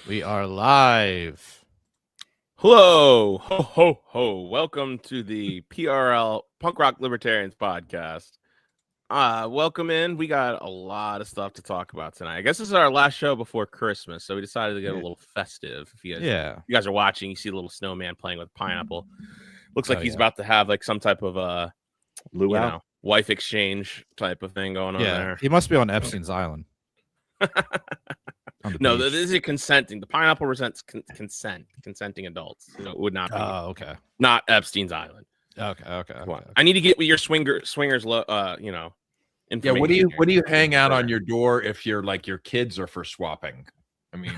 We are live. Hello, ho, ho, ho. Welcome to the PRL Punk Rock Libertarians podcast. Welcome in. We got a lot of stuff to talk about tonight. I guess this is our last show before Christmas, so we decided to get a little festive. If you guys are watching, you see a little snowman playing with pineapple. Looks like he's about to have like some type of wife exchange type of thing going on there. He must be on Epstein's Island. No, this is consenting. The pineapple resents consenting adults. It would not be. Oh, okay. Not Epstein's Island. Okay. I need to get with your swingers. Yeah. What do you hang out on your door if you're like your kids are for swapping? I mean,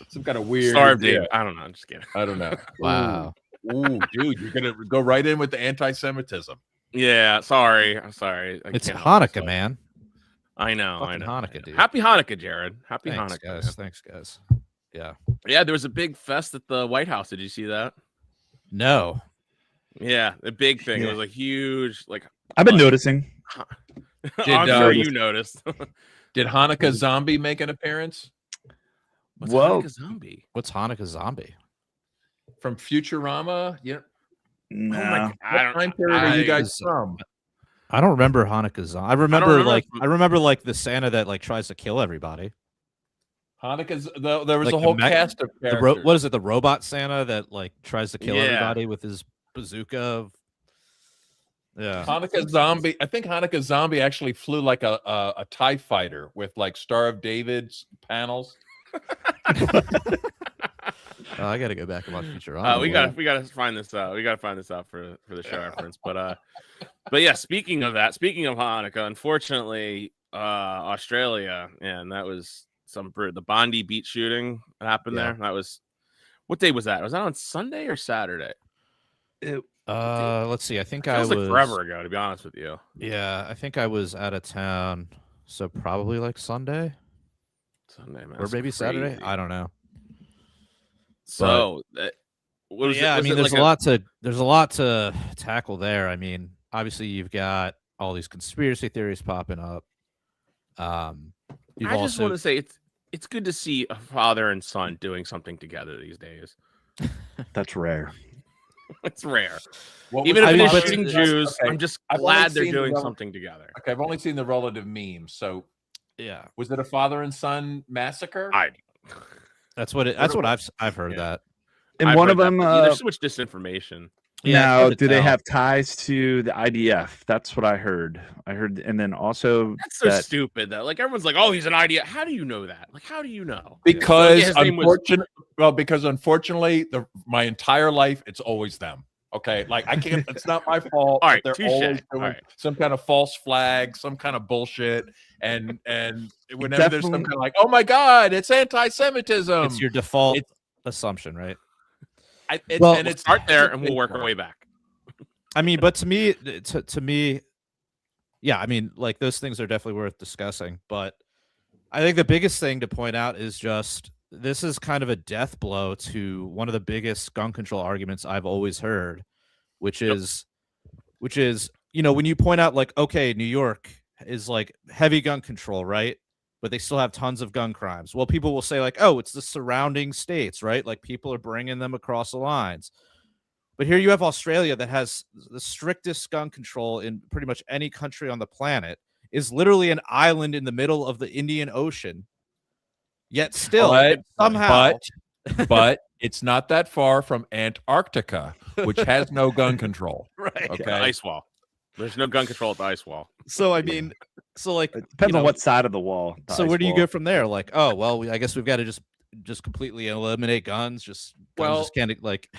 some kind of weird. Sorry, dude. I don't know. I'm just kidding. I don't know. Wow. Ooh, dude, you're gonna go right in with the anti-Semitism. Yeah. I'm sorry. It's Hanukkah, man. I know. Hanukkah, dude. Happy Hanukkah, Jared. Happy Thanks, Hanukkah. guys. Thanks, guys. Yeah. Yeah, there was a big fest at the White House. Did you see that? No. Yeah, the big thing. It was a huge, like. I've been noticing. I'm sure you noticed. Did Hanukkah Zombie make an appearance? What's Hanukkah Zombie? What's Hanukkah Zombie? From Futurama? Yeah. Nah. Oh my God. What time period are you guys from? I don't remember Hanukkah Zombie. I remember like the Santa that like tries to kill everybody. Hanukkah's there was Like a whole cast of characters. What is it? The robot Santa that like tries to kill everybody with his bazooka. Yeah. Hanukkah Zombie. I think Hanukkah Zombie actually flew like a TIE fighter with like Star of David's panels. I gotta go back and watch Futurama. We gotta find this out. We gotta find this out for the show reference. But yeah, speaking of Hanukkah, unfortunately, Australia, and that was the Bondi Beach shooting that happened there. That was, what day was that? Was that on Sunday or Saturday? Let's see. I think I was like forever ago, to be honest with you. Yeah, I think I was out of town, so probably like Sunday, man, or maybe Saturday. I don't know. So, I mean, there's a lot to tackle there. I mean, obviously, you've got all these conspiracy theories popping up. I just want to say it's good to see a father and son doing something together these days. That's rare. It's rare. Even if it's shooting Jews, I'm just glad they're doing something together. Okay, I've only seen the relative memes. So, yeah, was it a father and son massacre? That's what I've heard that. And one of them, there's so much disinformation. Now, do they have ties to the IDF? That's what I heard. And then also that's so stupid though. Like everyone's like, "Oh, he's an IDF." How do you know that? Like, how do you know? Because unfortunately, my entire life it's always them. Okay, like I can't. It's not my fault. All right, they're always doing some kind of false flag, some kind of bullshit, and whenever there's some kind of like, oh my God, it's anti-Semitism. It's your default assumption, right? It's start there, and we'll work our way back. I mean, but to me, yeah, I mean, like those things are definitely worth discussing. But I think the biggest thing to point out is just this is kind of a death blow to one of the biggest gun control arguments I've always heard, which is, when you point out like, okay, New York is like heavy gun control, right? But they still have tons of gun crimes. Well, people will say like, oh, it's the surrounding states, right? Like people are bringing them across the lines. But here you have Australia that has the strictest gun control in pretty much any country on the planet, is literally an island in the middle of the Indian Ocean. Yet still, somehow. But it's not that far from Antarctica, which has no gun control. Right. Okay. Yeah, ice wall. There's no gun control at the ice wall. So, I mean, it depends on what side of the wall. So where do you go from there? Like, oh, well, I guess we've got to just completely eliminate guns. Just can't like.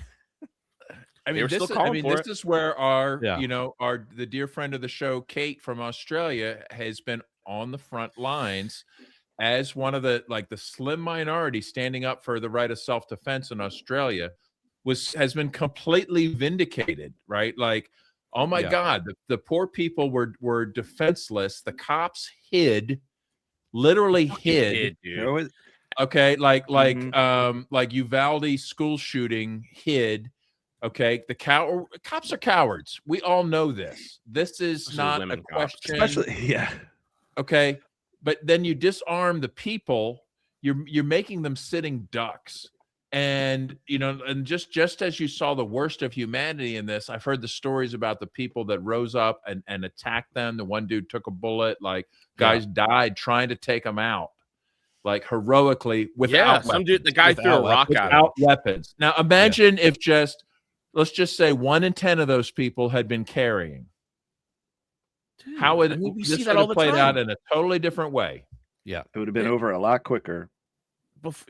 I mean, this is where the dear friend of the show, Kate from Australia, has been on the front lines as one of the slim minority standing up for the right of self-defense in Australia, has been completely vindicated, right? Like, oh my God, the poor people were defenseless. The cops literally hid. Dude. Okay, like Uvalde school shooting hid. Okay, the cops are cowards. We all know this. This is not a question. Especially, Okay, but then you disarm the people. You're making them sitting ducks. And, and just as you saw the worst of humanity in this, I've heard the stories about the people that rose up and attacked them. The one dude took a bullet, like guys died trying to take them out, like heroically without some dude, the guy threw a rock without weapons. Now imagine if let's just say 1 in 10 of those people had been carrying. Dude, how would we see that all the played time. out in a totally different way? Yeah, it would have been over a lot quicker. Before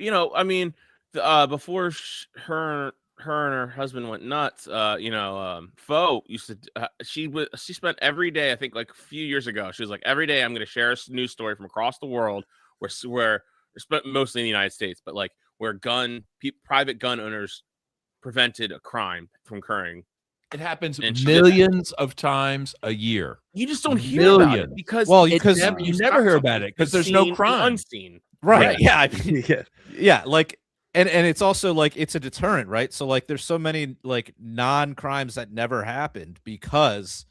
her and her husband went nuts, Fo used to she spent every day, I think like a few years ago, she was like, every day I'm going to share a news story from across the world where spent mostly in the United States, but like where private gun owners prevented a crime from occurring. It happens millions of times a year. You just don't hear about it because you never hear about it because there's no crime. Unseen. Right. Yeah. I mean, yeah. Like, and it's also like it's a deterrent, right? So like, there's so many like non-crimes that never happened because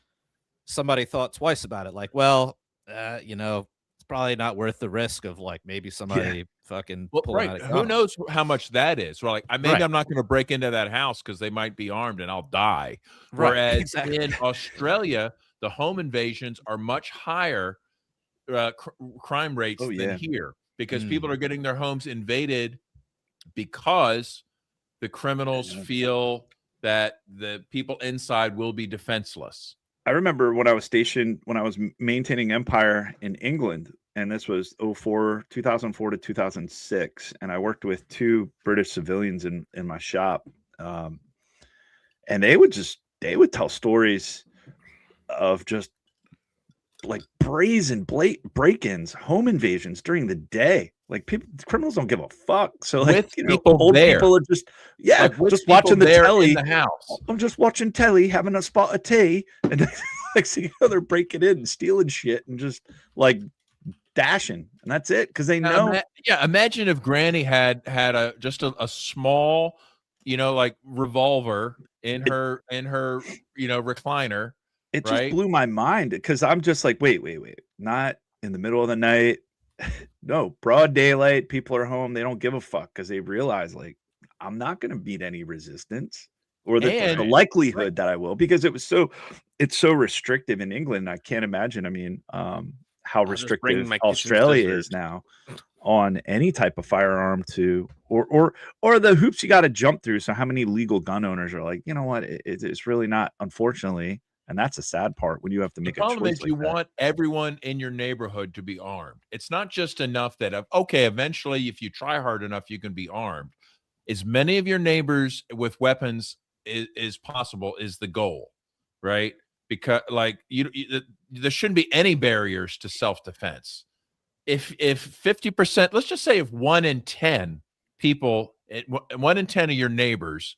somebody thought twice about it. Like, well, it's probably not worth the risk of like maybe somebody fucking pulling out a gun. Who knows how much that is? Well, like, I'm not going to break into that house because they might be armed and I'll die. Right. Whereas in Australia, the home invasions are much higher crime rates than here because people are getting their homes invaded because the criminals feel that the people inside will be defenseless. I remember when I was stationed, when I was maintaining Empire in England, and this was 2004 to 2006, and I worked with 2 British civilians in my shop, and they would tell stories of just like brazen break-ins, home invasions during the day. Like criminals don't give a fuck. So like old people are just just watching the telly. In the house. I'm just watching telly, having a spot of tea, and like see they're breaking in and stealing shit and just like dashing, and that's it because they know. Imagine if Granny had a small, like revolver in her recliner. It just blew my mind because I'm just like, wait, not in the middle of the night. No, broad daylight, people are home, they don't give a fuck because they realize like I'm not going to beat any resistance or the likelihood that I will, because it's so restrictive in England. I can't imagine. I mean, how restrictive Australia is now on any type of firearm or the hoops you got to jump through. So how many legal gun owners are like, you know what, it's really not, unfortunately. And that's a sad part when you have to make a choice. The problem is you want everyone in your neighborhood to be armed. It's not just enough that, eventually, if you try hard enough, you can be armed. As many of your neighbors with weapons is possible is the goal, right? Because like there shouldn't be any barriers to self-defense. If 50%, let's just say if 1 in 10 people, 1 in 10 of your neighbors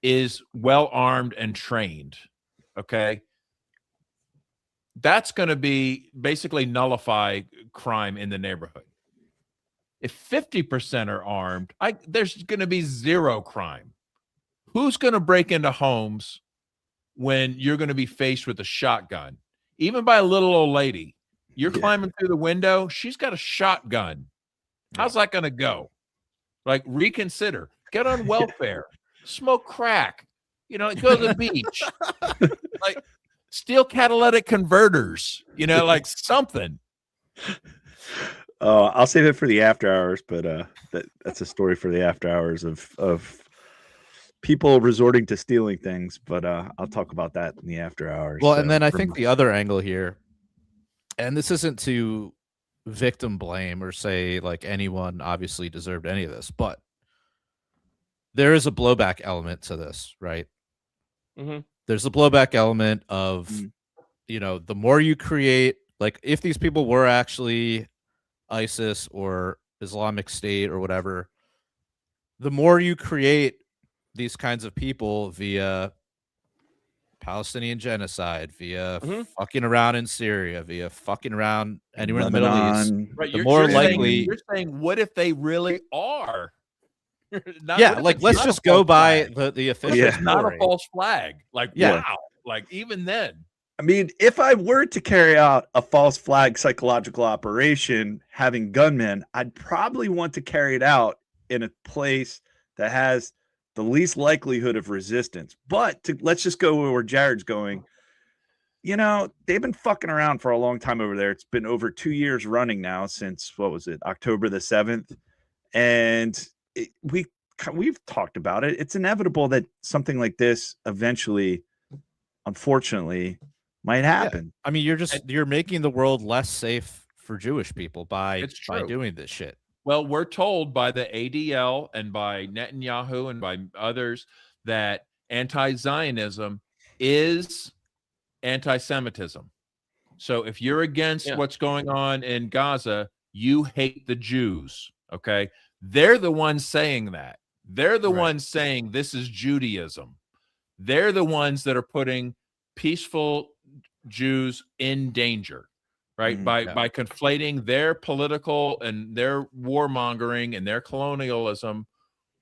is well armed and trained, okay, that's going to be basically nullify crime in the neighborhood. If 50% are armed, there's going to be zero crime. Who's going to break into homes when you're going to be faced with a shotgun? Even by a little old lady. You're climbing through the window. She's got a shotgun. How's that going to go? Like, reconsider. Get on welfare. Smoke crack. Go to the beach. Like, steal catalytic converters, like something. I'll save it for the after hours, but that's a story for the after hours of people resorting to stealing things. But I'll talk about that in the after hours. Well, and then I think the other angle here, and this isn't to victim blame or say like anyone obviously deserved any of this, but there is a blowback element to this, right? Mm-hmm. There's a blowback element of, the more you create, like if these people were actually ISIS or Islamic State or whatever, the more you create these kinds of people via Palestinian genocide, via fucking around in Syria, via fucking around anywhere in the Middle East, right, the more likely. You're saying, what if they really are? Let's just go by the official. It's not a false flag. Like, wow. Like, even then. I mean, if I were to carry out a false flag psychological operation having gunmen, I'd probably want to carry it out in a place that has the least likelihood of resistance. But let's just go where Jared's going. You know, they've been fucking around for a long time over there. It's been over 2 years running now since, what was it, October the 7th? And we've talked about it. It's inevitable that something like this eventually, unfortunately, might happen. Yeah. I mean, you're making the world less safe for Jewish people by doing this shit. Well, we're told by the ADL and by Netanyahu and by others that anti-Zionism is anti-Semitism. So if you're against what's going on in Gaza, you hate the Jews. Okay. They're the ones saying that. They're the ones saying this is Judaism. They're the ones that are putting peaceful Jews in danger, right? By conflating their political and their warmongering and their colonialism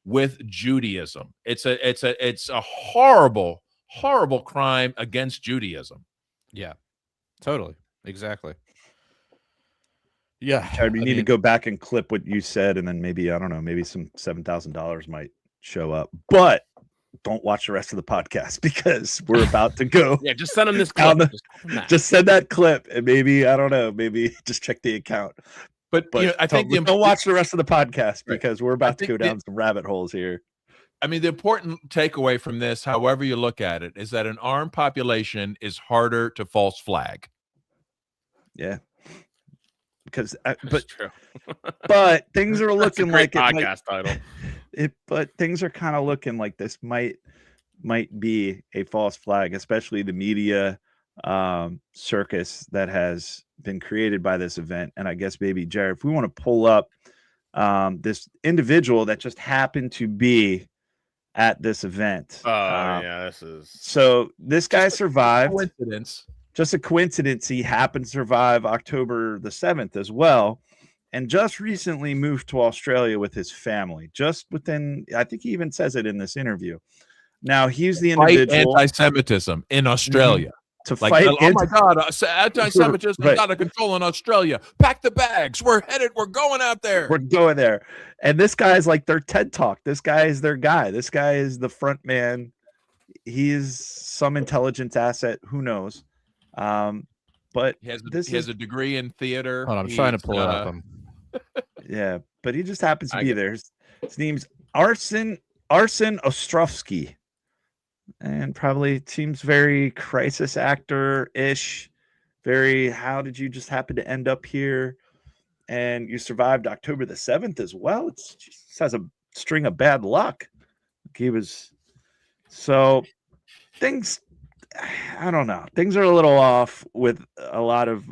with Judaism. It's a horrible crime against Judaism. Yeah, totally. Exactly. Yeah. Chad, we need to go back and clip what you said, and then maybe, I don't know, maybe some $7,000 might show up. But don't watch the rest of the podcast because we're about to go. Yeah, just send them this clip. Just send that clip, and maybe, I don't know, maybe just check the account. But you know, I think don't watch the rest of the podcast because we're about to go down some rabbit holes here. I mean, the important takeaway from this, however you look at it, is that an armed population is harder to false flag. Yeah. Because, but things are looking like podcast title. But things are kind of looking like this might be a false flag, especially the media circus that has been created by this event. And I guess maybe, Jared, if we want to pull up this individual that just happened to be at this event. So this guy survived. Coincidence. Just a coincidence. He happened to survive October the 7th as well, and just recently moved to Australia with his family. Just within, I think he even says it in this interview. Now he's the individual anti-Semitism in Australia. To fight. Oh my God, anti-Semitism is out of control in Australia. Pack the bags. We're going out there. We're going there. And this guy is like their TED Talk. This guy is their guy. This guy is the front man. He's some intelligence asset. Who knows? But he has a degree in theater. I'm trying to pull it up. Yeah, but he just happens to be there. His name's Arsen Ostrovsky. And probably seems very crisis actor-ish. Very, how did you just happen to end up here? And you survived October the 7th as well. It just has a string of bad luck. So things, I don't know. Things are a little off with a lot of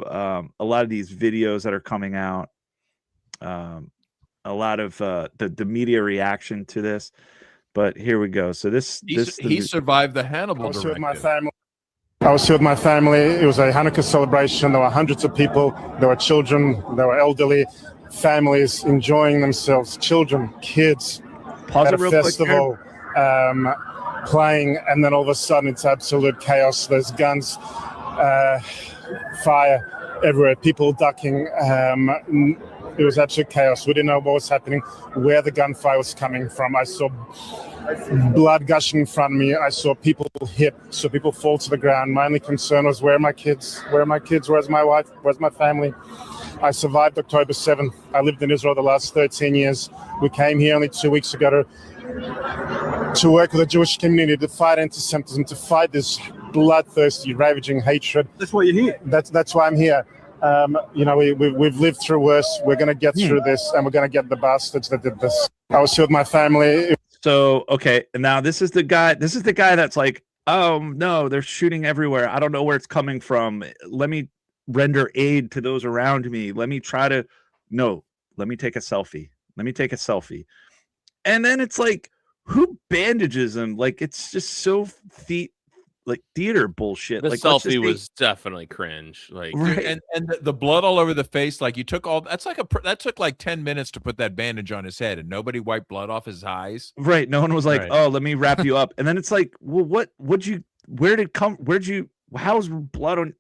these videos that are coming out. A lot of the media reaction to this. But here we go. So he survived the Hannibal directive. I was here with my family. It was a Hanukkah celebration. There were hundreds of people. There were children. There were elderly families enjoying themselves. Children, kids, at a festival, playing, and then all of a sudden it's absolute chaos. There's guns, fire everywhere. People ducking. It was absolute chaos. We didn't know what was happening, where the gunfire was coming from. I saw blood gushing in front of me. I saw people hit, saw people fall to the ground. My only concern was, where are my kids? Where are my kids? Where's my wife? Where's my family? I survived October 7th. I lived in Israel the last 13 years. We came here only 2 weeks ago to work with the Jewish community, to fight anti-Semitism, to fight this bloodthirsty, ravaging hatred. That's why you're here. That's why I'm here. We've lived through worse. We're going to get through this, and we're going to get the bastards that did this. I was here with my family. So, okay. And now this is the guy that's like, oh no, they're shooting everywhere. I don't know where it's coming from. Let me render aid to those around me. Let me take a selfie. And then it's like, who bandages him? Like, it's just so theater bullshit. The selfie was definitely cringe. Like, right. and the blood all over the face. Like, you took all that took like 10 minutes to put that bandage on his head, and nobody wiped blood off his eyes. Right. No one was like, oh, let me wrap you up. And then it's like, well, where'd you how's blood on?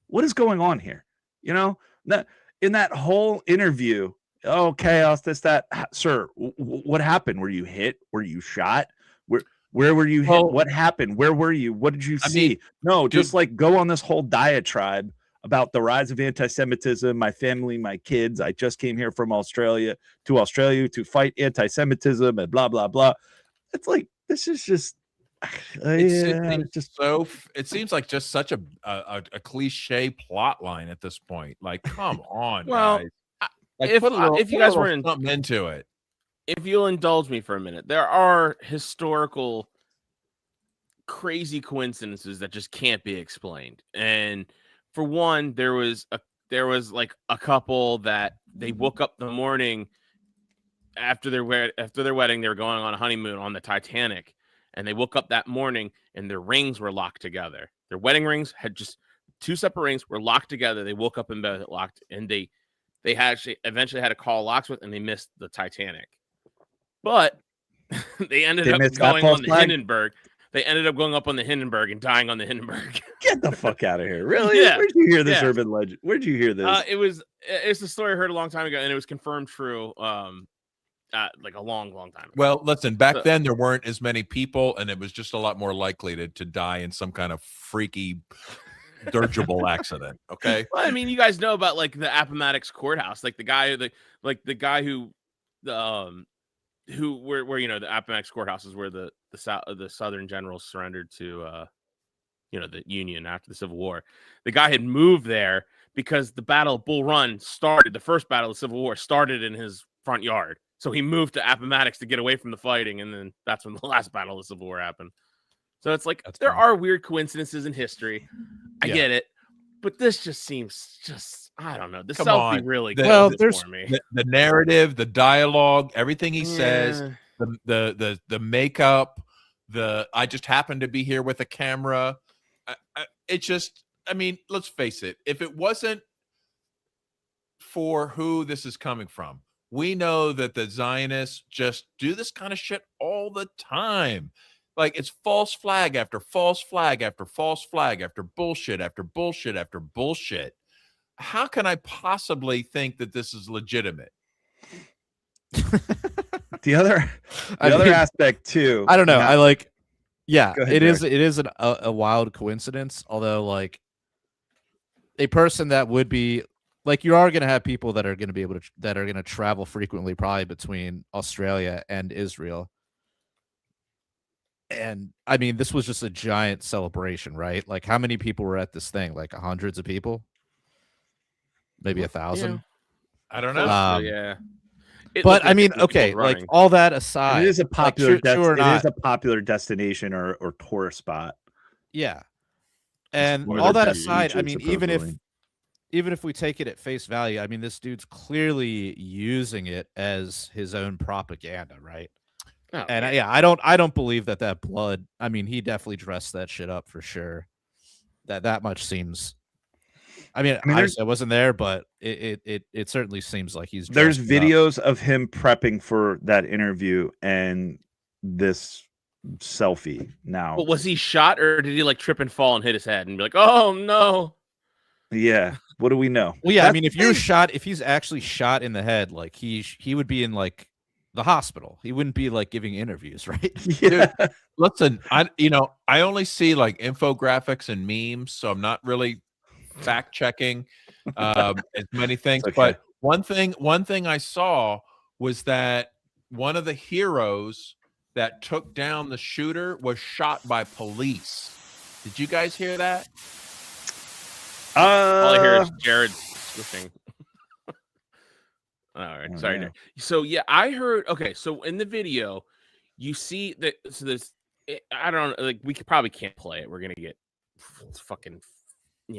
What is going on here? You know, that in that whole interview, oh, chaos, this, that, sir, what happened? Were you hit? Were you shot? Where were you hit? What happened? Where were you? What did you see? No, just like go on this whole diatribe about the rise of anti-Semitism, my family, my kids. I just came here from Australia to fight anti-Semitism and blah, blah, blah. It's like, this is just, it seems like just such a cliche plot line at this point. Like, come on, guys. Like, if you guys were something into it, if you'll indulge me for a minute, there are historical crazy coincidences that just can't be explained. And for one, there was like a couple that they woke up the morning after their wedding. They were going on a honeymoon on the Titanic, and they woke up that morning and their rings were locked together. Their wedding rings had just two separate rings were locked together. They woke up in bed locked, and they eventually had to call locksmith, and they missed the Titanic. But they ended up going on the Hindenburg. They ended up going up on the Hindenburg and dying on the Hindenburg. Get the fuck out of here! Really? Yeah. Where'd you hear this urban legend? Where'd you hear this? It's a story I heard a long time ago, and it was confirmed true. Like a long time ago. Well, listen, back then there weren't as many people, and it was just a lot more likely to die in some kind of freaky dirigible accident. Okay. Well, I mean, you guys know about like the Appomattox courthouse, like the guy who where you know the Appomattox courthouse is where the Southern generals surrendered to the Union after the Civil War. The guy had moved there because the Battle of Bull Run started. The first battle of the Civil War started in his front yard. So he moved to Appomattox to get away from the fighting, and then that's when the last battle of the Civil War happened. So it's like there are weird coincidences in history. I get it, but this just seems I don't know. The selfie really goes for me. The narrative, the dialogue, everything he says, the makeup, I just happened to be here with a camera. It just, I mean, let's face it. If it wasn't for who this is coming from, we know that the Zionists just do this kind of shit all the time. Like, it's false flag after false flag after false flag after bullshit after bullshit after bullshit. How can I possibly think that this is legitimate? The other aspect too. I don't know. Ahead, it is a wild coincidence. Although, like, a person that would be like, you are going to have people that are going to be able to that are going to travel frequently, probably between Australia and Israel. And I mean, this was just a giant celebration, right? Like, how many people were at this thing? Like hundreds of people, maybe 1,000. Yeah. I don't know. Yeah. But I mean, okay, like all that aside, it is a popular it is a popular destination or tourist spot. Yeah. And all that aside, I mean, even if we take it at face value, I mean, this dude's clearly using it as his own propaganda, right? Oh, and I don't believe that blood. I mean, he definitely dressed that shit up for sure. That much seems. I mean I wasn't there, but it certainly seems like he's. There's videos of him prepping for that interview and this selfie now. But was he shot, or did he like trip and fall and hit his head and be like, "Oh no"? Yeah. What do we know? Well, yeah. I mean, if he's actually shot in the head, like he would be in like the hospital. He wouldn't be like giving interviews, right? Yeah. Dude, listen, I only see like infographics and memes, so I'm not really fact checking as many things. Okay. But one thing I saw was that one of the heroes that took down the shooter was shot by police. Did you guys hear that? All I hear is Jared swishing. All right, sorry. Yeah. So yeah, I heard. Okay, so in the video, you see that. So there's, I don't know, like we probably can't play it. We're gonna get fucking,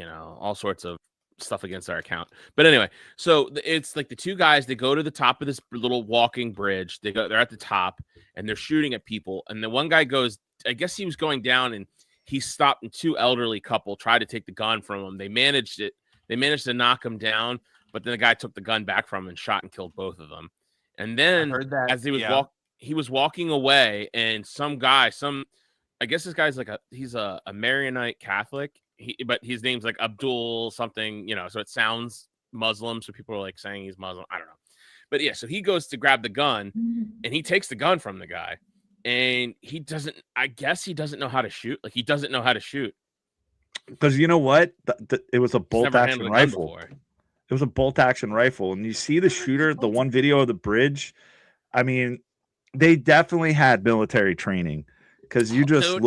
all sorts of stuff against our account. But anyway, so it's like the two guys. They go to the top of this little walking bridge. They're at the top and they're shooting at people. And the one guy goes. I guess he was going down and he stopped. And two elderly couple tried to take the gun from him. They managed it. They managed to knock him down. But then the guy took the gun back from him and shot and killed both of them. And then as he was walking away, and some guy, I guess this guy's like he's a Maronite Catholic. but his name's like Abdul something, so it sounds Muslim, so people are like saying he's Muslim. I don't know, but yeah, so he goes to grab the gun, and he takes the gun from the guy, and he doesn't. I guess he doesn't know how to shoot. Like he doesn't know how to shoot because you know what? It was a bolt action rifle. It was a bolt action rifle, and you see the shooter, the one video of the bridge. I mean, they definitely had military training. Because you just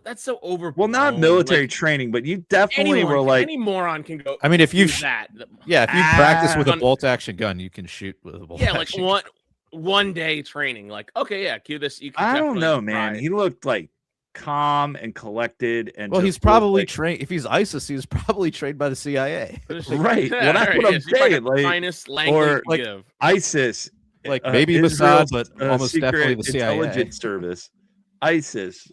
that's so overblown. Well, not military training, but you definitely were like any moron can go. I mean, if you that, if you practice with a bolt action gun, you can shoot with a bolt. Yeah, like one day training. Like, okay, yeah, cue this. You can I don't know, man. He looked like calm and collected, and well, he's probably trained. If he's ISIS, he's probably trained by the CIA. Right. Well, that's what I'm saying. Like finest language or give. ISIS, like maybe Mossad, but almost definitely the CIA. Intelligence service. ISIS,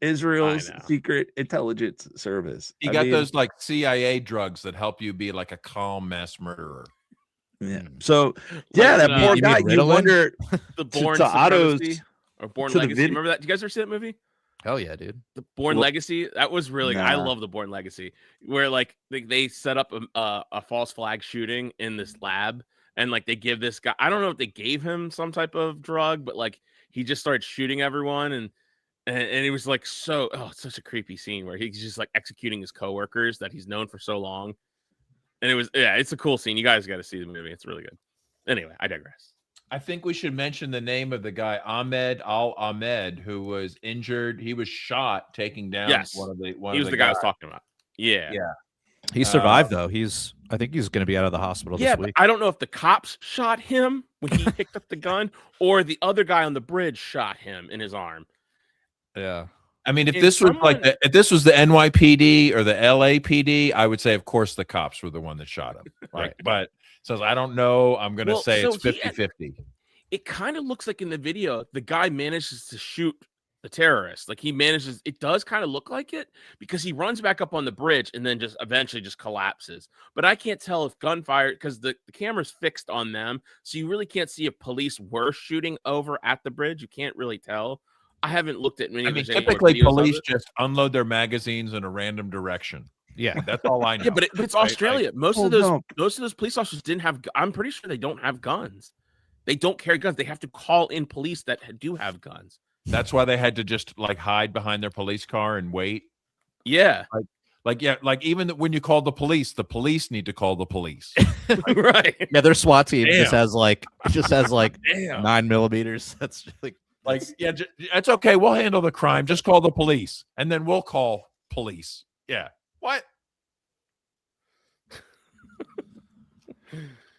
Israel's secret intelligence service. You got those like CIA drugs that help you be like a calm mass murderer. Yeah. So that poor guy. You wonder the Born Supremacy or Born Legacy. Remember that? Do you guys ever see that movie? Hell yeah, dude. The Born Legacy. That was really. I love the Born Legacy, where like they set up a false flag shooting in this lab, and like they give this guy. I don't know if they gave him some type of drug, but like he just started shooting everyone and it was like it's such a creepy scene where he's just like executing his coworkers that he's known for so long. And it's a cool scene. You guys got to see the movie. It's really good. Anyway, I digress. I think we should mention the name of the guy, Ahmed Al-Ahmed, who was injured. He was shot taking down one of the He was the guy I was talking about. Yeah. Yeah. He survived though. I think he's going to be out of the hospital this week. But I don't know if the cops shot him when he picked up the gun or the other guy on the bridge shot him in his arm. Yeah. I mean, if this was the NYPD or the LAPD, I would say, of course, the cops were the one that shot him. Right. But so I don't know. I'm going to say it's 50-50. It kind of looks like in the video, the guy manages to shoot the terrorist. Like it does kind of look like it because he runs back up on the bridge and then just eventually just collapses. But I can't tell if gunfire, because the camera's fixed on them. So you really can't see if police were shooting over at the bridge. You can't really tell. I haven't looked at many. I mean, typically police just unload their magazines in a random direction. Yeah, that's all I know. Yeah, but it's Australia. Most of those police officers didn't have. I'm pretty sure they don't have guns. They don't carry guns. They have to call in police that do have guns. That's why they had to just like hide behind their police car and wait. Yeah, like even when you call the police need to call the police. Right. Yeah, their SWAT team just has like 9mm. That's it's okay. We'll handle the crime. Just call the police, and then we'll call police. Yeah. What?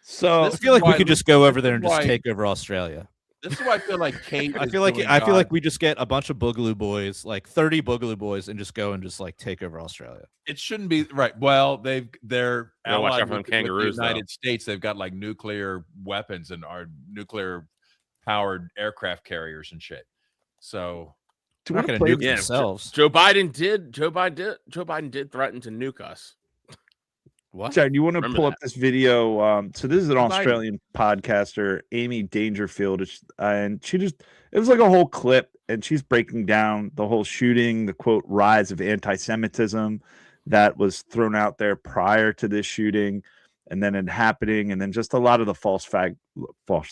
So I feel like we could just go over there and just take over Australia. This is why I feel like Kate. I feel like we just get a bunch of Boogaloo boys, like 30 Boogaloo boys, and just go and just like take over Australia. It shouldn't be right. Well, they're allied with the United States. They've got like nuclear weapons and are nuclear powered aircraft carriers and shit. So they're not going to nuke themselves. Joe Biden did threaten to nuke us. What? Chad, you want to pull up this video? So this is an Australian podcaster, Amy Dangerfield, and it was like a whole clip, and she's breaking down the whole shooting, the quote rise of anti-Semitism that was thrown out there prior to this shooting, and then it happening, and then just a lot of the false flag. So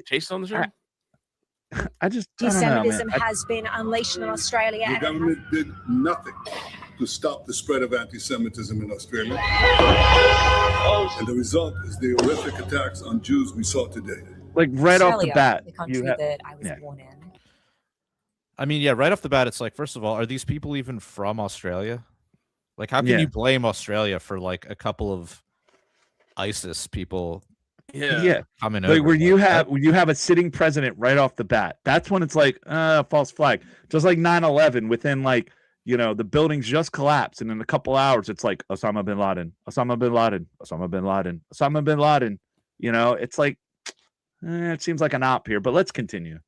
Chase on the show. Anti-Semitism has been unleashed in Australia. The government did nothing to stop the spread of anti-Semitism in Australia. And the result is the horrific attacks on Jews we saw today. Like right off the bat. The country that I was born in. I mean, yeah, right off the bat, it's like, first of all, are these people even from Australia? Like, how can you blame Australia for like a couple of ISIS people? Yeah. Coming like over when you have a sitting president right off the bat, that's when it's like false flag. Just like 9/11, within like, the buildings just collapsed, and in a couple hours it's like Osama bin Laden, Osama bin Laden, Osama bin Laden, Osama bin Laden. It's like it seems like an op here, but let's continue.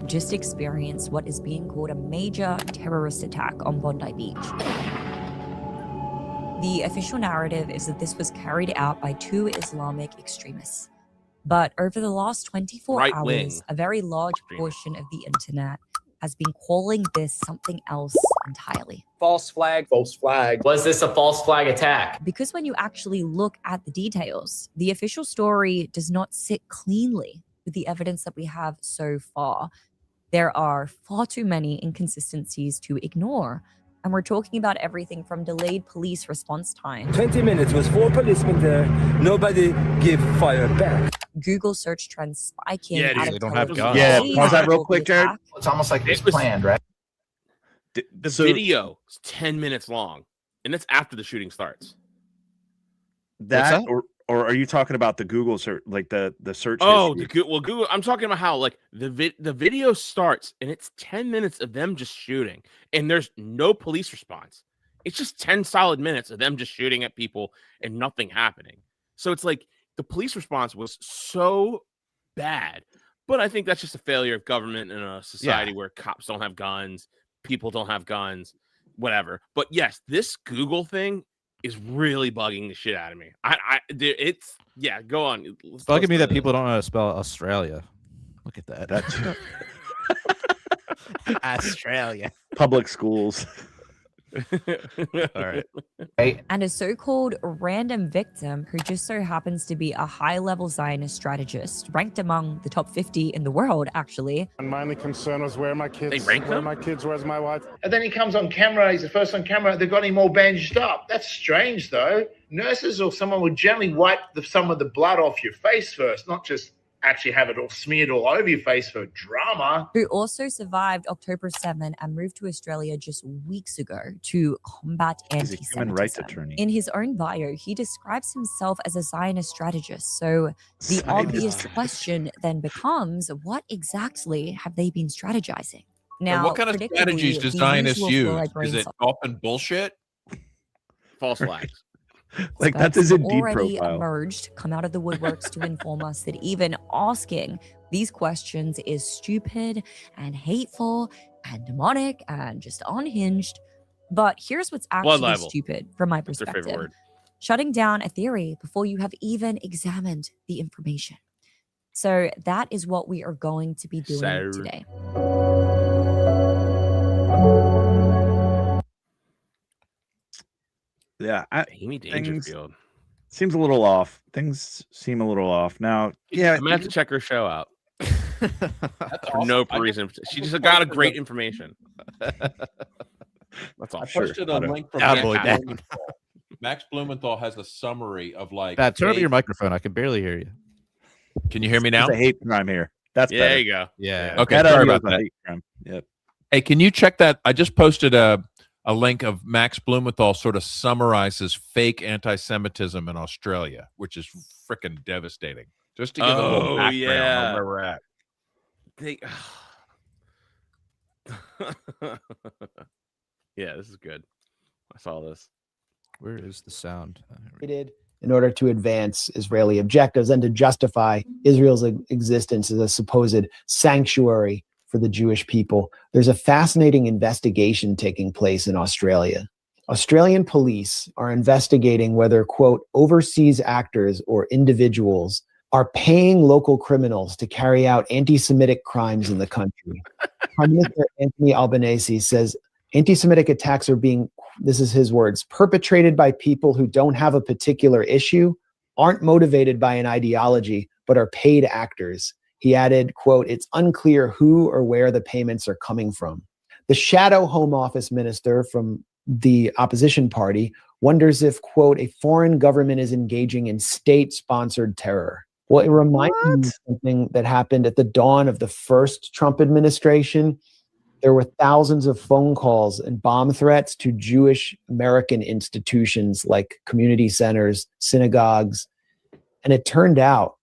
Just experienced what is being called a major terrorist attack on Bondi Beach. The official narrative is that this was carried out by 2 Islamic extremists. But over the last 24 Right hours, wing. a very large portion of the internet has been calling this something else entirely. False flag. False flag. Was this a false flag attack? Because when you actually look at the details, the official story does not sit cleanly with the evidence that we have so far. There are far too many inconsistencies to ignore. And we're talking about everything from delayed police response time. 20 minutes was 4 policemen there. Nobody gave fire back. Google search trends spiking. Yeah, out they of don't have television. guns. Yeah, Days pause that after real the quick, Jared. attack. It's almost like it was planned, right? The video is 10 minutes long, and it's after the shooting starts. That or are you talking about the Google search, like the search? Oh, history? Google. I'm talking about how like the video starts, and it's 10 minutes of them just shooting, and there's no police response. It's just 10 solid minutes of them just shooting at people and nothing happening. So it's like the police response was so bad. But I think that's just a failure of government in a society where cops don't have guns, people don't have guns, whatever. But yes, this Google thing is really bugging the shit out of me. Go on. It's bugging me that people don't know how to spell Australia. Look at that. That's Australia. public schools. All right. And a so-called random victim who just so happens to be a high-level Zionist strategist, ranked among the top 50 in the world, actually. And my only concern was where are my kids? They rank where are them? my kids? Where's my wife? And then he comes on camera. He's the first on camera. They've got him all bandaged up. That's strange, though. Nurses or someone would generally wipe some of the blood off your face first, not just actually have it all smeared all over your face for drama. Who also survived October 7 and moved to Australia just weeks ago to combat He's a human rights anti-Semitism. attorney. In his own bio, he describes himself as a Zionist strategist. So the obvious question then becomes, what exactly have they been strategizing? Now, what kind of strategies do Zionists use? Is it often bullshit? False flags. Like that's his Indeed already profile. emerged, come out of the woodworks to inform us that even asking these questions is stupid and hateful and demonic and just unhinged. But here's what's actually stupid from my perspective. Shutting down a theory before you have even examined the information. So that is what we are going to be doing today. Yeah, Amy Dangerfield seems a little off. Things seem a little off now. Yeah, I'm gonna have to check her show out. For no reason. She just got a great information. That's all. I posted a link from Max Blumenthal has a summary of like. Pat, turn up your microphone. I can barely hear you. Can you hear me now? It's a hate crime here. That's better. There you go. Yeah. Okay. Sorry about that. Yep. Hey, can you check that? I just posted a link of Max Blumenthal sort of summarizes fake anti-Semitism in Australia, which is freaking devastating. Just to give a little background on where we're at. Yeah, this is good. I saw this. Where is the sound? In order to advance Israeli objectives and to justify Israel's existence as a supposed sanctuary for the Jewish people. There's a fascinating investigation taking place in Australia. Australian police are investigating whether, quote, overseas actors or individuals are paying local criminals to carry out anti-Semitic crimes in the country. Prime Minister Anthony Albanese says anti-Semitic attacks are being, this is his words, perpetrated by people who don't have a particular issue, aren't motivated by an ideology, but are paid actors. He added, quote, it's unclear who or where the payments are coming from. The shadow Home Office minister from the opposition party wonders if, quote, a foreign government is engaging in state-sponsored terror. Well, it reminds me of something that happened at the dawn of the first Trump administration. There were thousands of phone calls and bomb threats to Jewish American institutions like community centers, synagogues. And it turned out,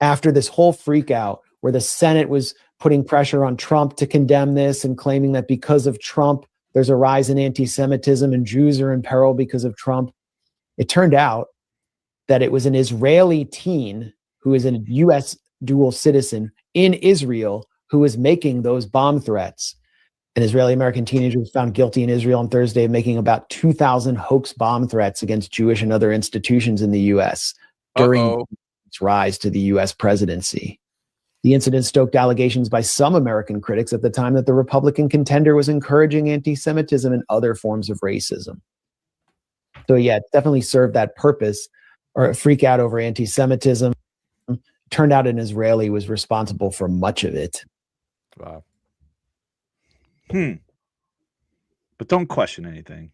after this whole freak out where the Senate was putting pressure on Trump to condemn this and claiming that because of Trump, there's a rise in anti-Semitism and Jews are in peril because of Trump. It turned out that it was an Israeli teen who is a U.S. dual citizen in Israel who was making those bomb threats. An Israeli-American teenager was found guilty in Israel on Thursday of making about 2,000 hoax bomb threats against Jewish and other institutions in the U.S. during its rise to the U.S. presidency. The incident stoked allegations by some American critics at the time that the Republican contender was encouraging anti-Semitism and other forms of racism. So yeah, it definitely served that purpose, or freak out over anti-Semitism. Turned out an Israeli was responsible for much of it. Wow. But don't question anything.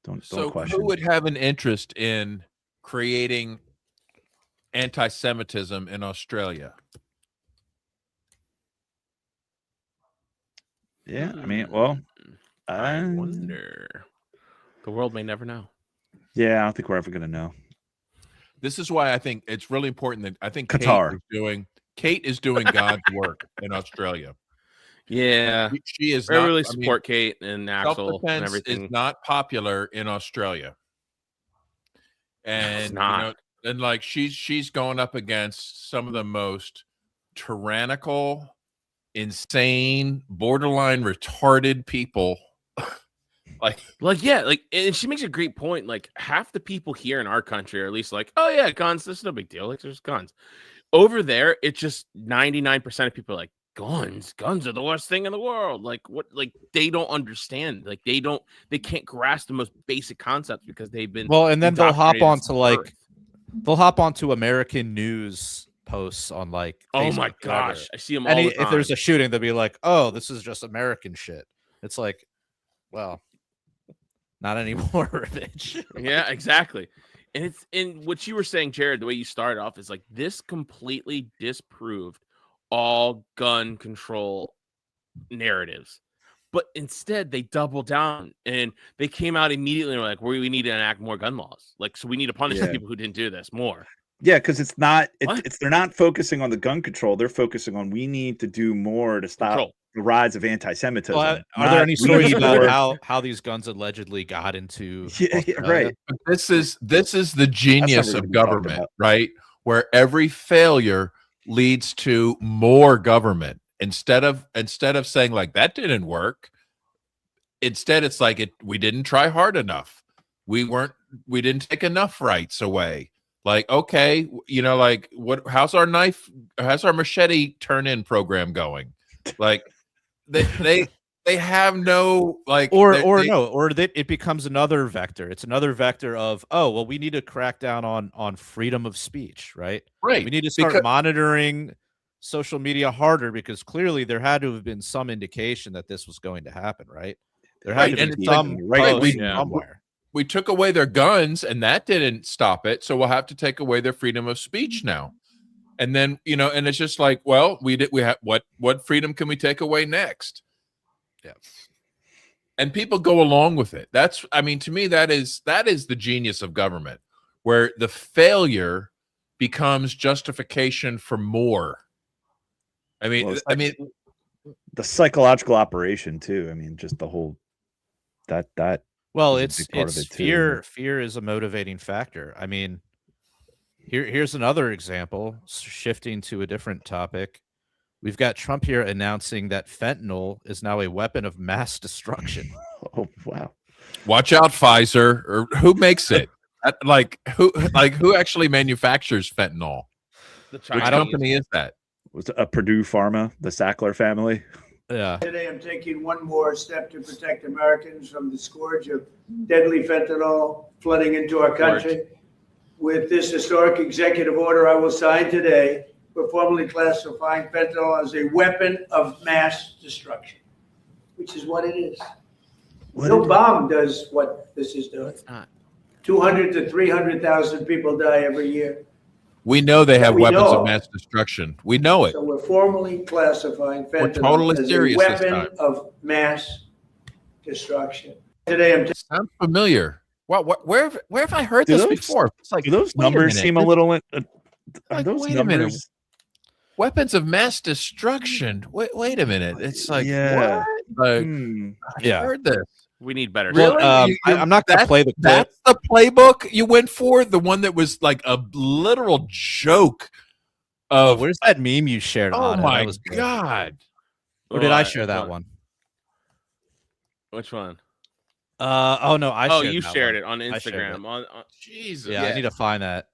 Don't question. Who would have an interest in creating anti-Semitism in Australia? Yeah, I mean, well, I wonder. The world may never know. Yeah, I don't think we're ever going to know. This is why I think it's really important that I think Qatar. Kate is doing God's work in Australia. Yeah, she is. I really support Kate and Axel and everything. Is not popular in Australia, and it's not. And like she's going up against some of the most tyrannical, insane, borderline retarded people. And she makes a great point. Like, half the people here in our country are at least like, oh yeah, guns, this is no big deal. Like, there's guns. Over there, it's just 99% of people are like, guns are the worst thing in the world. Like, what? Like, they don't understand. Like, they can't grasp the most basic concepts because they've been and then they'll hop onto American news posts on like oh Facebook, my gosh, I see them all the time. If there's a shooting, they'll be like, oh, this is just American shit. It's like, well, not anymore, bitch. Yeah, exactly. And it's in what you were saying, Jared, the way you started off is like, this completely disproved all gun control narratives. But instead, they doubled down and they came out immediately and were like, we need to enact more gun laws. Like, so we need to punish the people who didn't do this more. Yeah, because they're not focusing on the gun control. They're focusing on we need to do more to stop the rise of anti-Semitism. Well, are there any stories about how these guns allegedly got into? Right. This is the genius of government, right? Where every failure leads to more government. Instead of saying like that didn't work, instead it's like we didn't try hard enough. We didn't take enough rights away. Like, okay, like how's our machete turn-in program going? Like they have no like it becomes another vector. It's another vector of, oh, well, we need to crack down on freedom of speech, right? Right. We need to start monitoring social media harder because clearly there had to have been some indication that this was going to happen, right? There had to be some somewhere. We took away their guns and that didn't stop it. So we'll have to take away their freedom of speech now. And then, and it's just like, well, we have what freedom can we take away next? Yeah. And people go along with it. To me, that is the genius of government, where the failure becomes justification for more. The psychological operation too. I mean, just the whole that. Well, it's fear. Fear is a motivating factor. I mean, here's another example. Shifting to a different topic, we've got Trump here announcing that fentanyl is now a weapon of mass destruction. Oh wow! Watch out, Pfizer, or who makes it? Who actually manufactures fentanyl? Which company is that? Was it a Purdue Pharma, the Sackler family? Yeah. Today, I'm taking one more step to protect Americans from the scourge of deadly fentanyl flooding into our country. With this historic executive order I will sign today, we're formally classifying fentanyl as a weapon of mass destruction, which is what it is. No bomb does what this is doing. 200 to 300,000 people die every year. We know they have weapons of mass destruction. We know it. So we're formally classifying fentanyl as a weapon of mass destruction. Today, sounds familiar. Where have I heard this before? It's like, do those numbers seem a little? Are those wait numbers? A minute. Weapons of mass destruction. Wait a minute. It's like, yeah, what? Yeah, I heard this. We need better. Really? I'm not going to play the clip. That's the playbook you went for? The one that was like a literal joke of... Where's that meme you shared on it? Oh, my God. Or did I share that one? Which one? Oh, no, I shared you that shared one. it on Instagram. On Jesus. Yeah, I need to find that.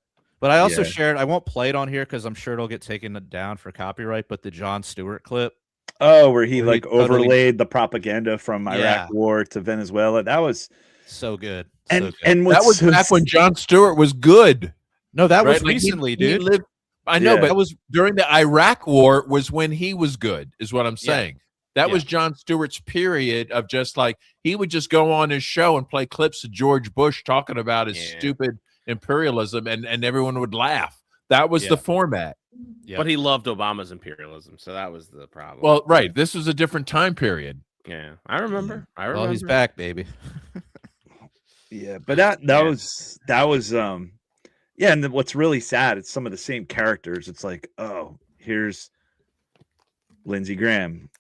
But I also shared, I won't play it on here because I'm sure it'll get taken down for copyright, but the Jon Stewart clip. Oh, where he overlaid the propaganda from Iraq war to Venezuela. That was so good. And that was back when Jon Stewart was good. No, that was recently, dude. I know, but that was during the Iraq war was when he was good, is what I'm saying. That was Jon Stewart's period of just like, he would just go on his show and play clips of George Bush talking about his stupid imperialism, and everyone would laugh. That was the format. Yeah. But he loved Obama's imperialism, so that was the problem. Well, right. This was a different time period. Yeah, I remember. Well, he's back, baby. Yeah, but that was and what's really sad, it's some of the same characters. It's like, oh, here's Lindsey Graham.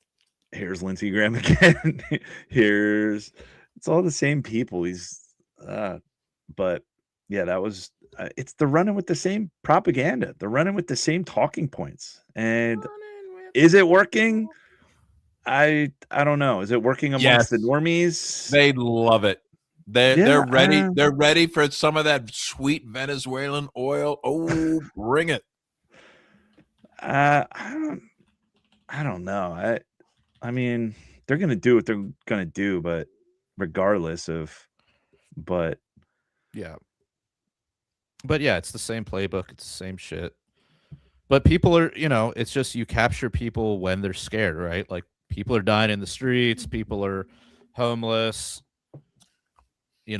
Here's Lindsey Graham again. It's all the same people. But yeah, that was it's the running with the same propaganda. They're running with the same talking points. And is it working? I don't know. Is it working amongst the normies? They love it. They're ready. They're ready for some of that sweet Venezuelan oil. Oh, bring it. I don't know. I mean, they're gonna do what they're gonna do, but regardless of, yeah, it's the same playbook. It's the same shit. But people are, it's just you capture people when they're scared, right? Like people are dying in the streets. People are homeless.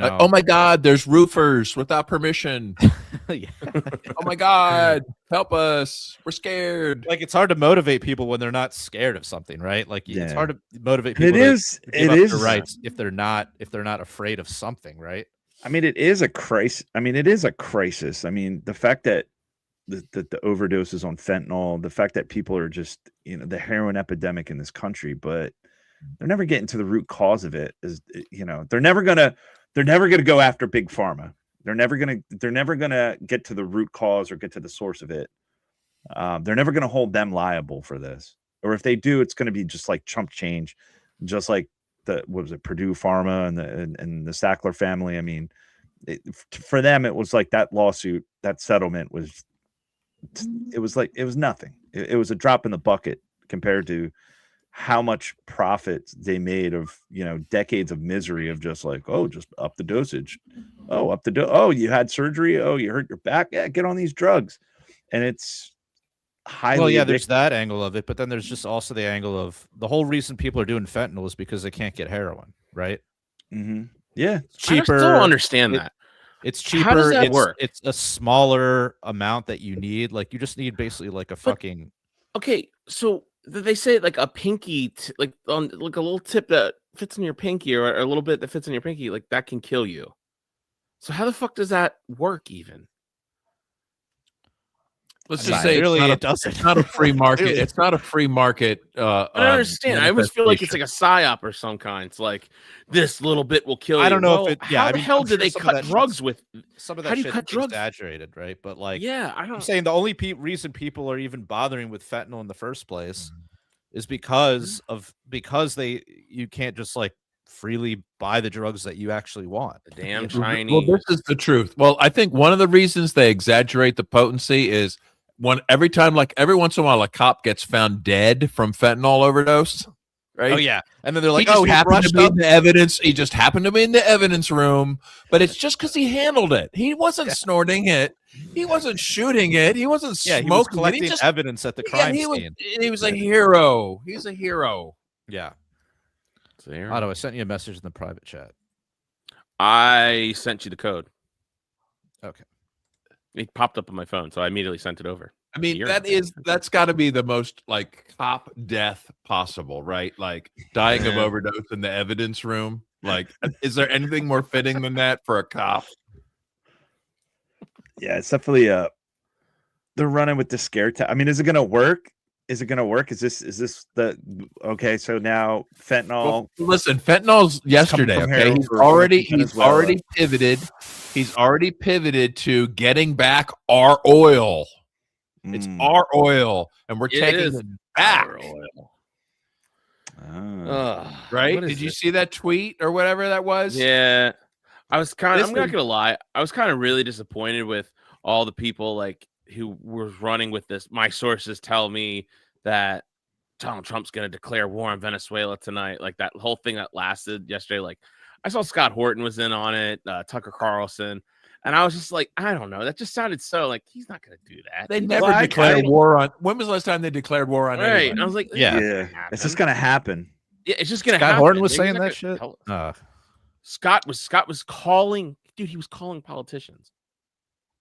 Oh my God, there's roofers without permission. Oh my God, help us. We're scared. Like it's hard to motivate people when they're not scared of something, right? Like it's hard to motivate people to give up their rights if they're not afraid of something, right? I mean, it is a crisis. I mean, the fact that the overdoses on fentanyl, the fact that people are just, the heroin epidemic in this country, but they're never getting to the root cause of it. They're never gonna go after big pharma. They're never gonna get to the root cause or get to the source of it. They're never gonna hold them liable for this. Or if they do, it's gonna be just like chump change, just like Purdue Pharma and the Sackler family. I mean, for them, it was like that lawsuit, that settlement was nothing. It was a drop in the bucket compared to how much profit they made of, decades of misery of just like, oh, just up the dosage. Oh, oh, you had surgery. Oh, you hurt your back. Yeah, get on these drugs. And it's highly addictive. There's that angle of it, but then there's just also the angle of the whole reason people are doing fentanyl is because they can't get heroin, right? Mm-hmm. Yeah. It's cheaper. I still don't understand that. It's cheaper. How does that work? It's a smaller amount that you need. Like you just need basically like a fucking. Okay, so they say like a pinky, like on like a little tip that fits in your pinky, or a little bit that fits in your pinky, like that can kill you. So how the fuck does that work even? Let's just say it's not a free market. It's not a free market. I don't understand. I always feel like it's like a psyop or some kind. It's like this little bit will kill you. I don't know if it. Yeah, how the hell do they cut drugs with? Some of that shit is exaggerated, right? But like, I'm saying the only reason people are even bothering with fentanyl in the first place is because you can't just like freely buy the drugs that you actually want. The damn Chinese. Well, this is the truth. Well, I think one of the reasons they exaggerate the potency is every once in a while a cop gets found dead from fentanyl overdose, right? Oh yeah, and then they're like, he happened to be in the evidence. He just happened to be in the evidence room, but it's just because he handled it. He wasn't snorting it. He wasn't shooting it. He wasn't smoking. He was collecting evidence at the crime scene. He was a hero. He's a hero. Yeah. Otto, I sent you a message in the private chat. I sent you the code. Okay. It popped up on my phone, so I immediately sent it over. I mean, that's got to be the most like cop death possible, right? Like dying of overdose in the evidence room. Like, is there anything more fitting than that for a cop? Yeah, it's definitely they're running with the scare tactic. I mean, is it going to work? Is this the okay? So now fentanyl. Well, listen, fentanyl's yesterday. Okay, he's already pivoted. He's already pivoted to getting back our oil. It's our oil, and we're taking it back. Right? Did you see that tweet or whatever that was? Yeah, I'm not gonna lie. I was kind of really disappointed with all the people like who were running with this. My sources tell me that Donald Trump's going to declare war on Venezuela tonight. Like that whole thing that lasted yesterday. Like I saw Scott Horton was in on it, Tucker Carlson. And I was just like, I don't know. That just sounded so like he's not going to do that. They never declared war on. When was the last time they declared war on anyone? And I was like, yeah. It's just going to happen. Yeah, it's just going to happen. Scott Horton was saying that shit. Scott was calling, dude. He was calling politicians.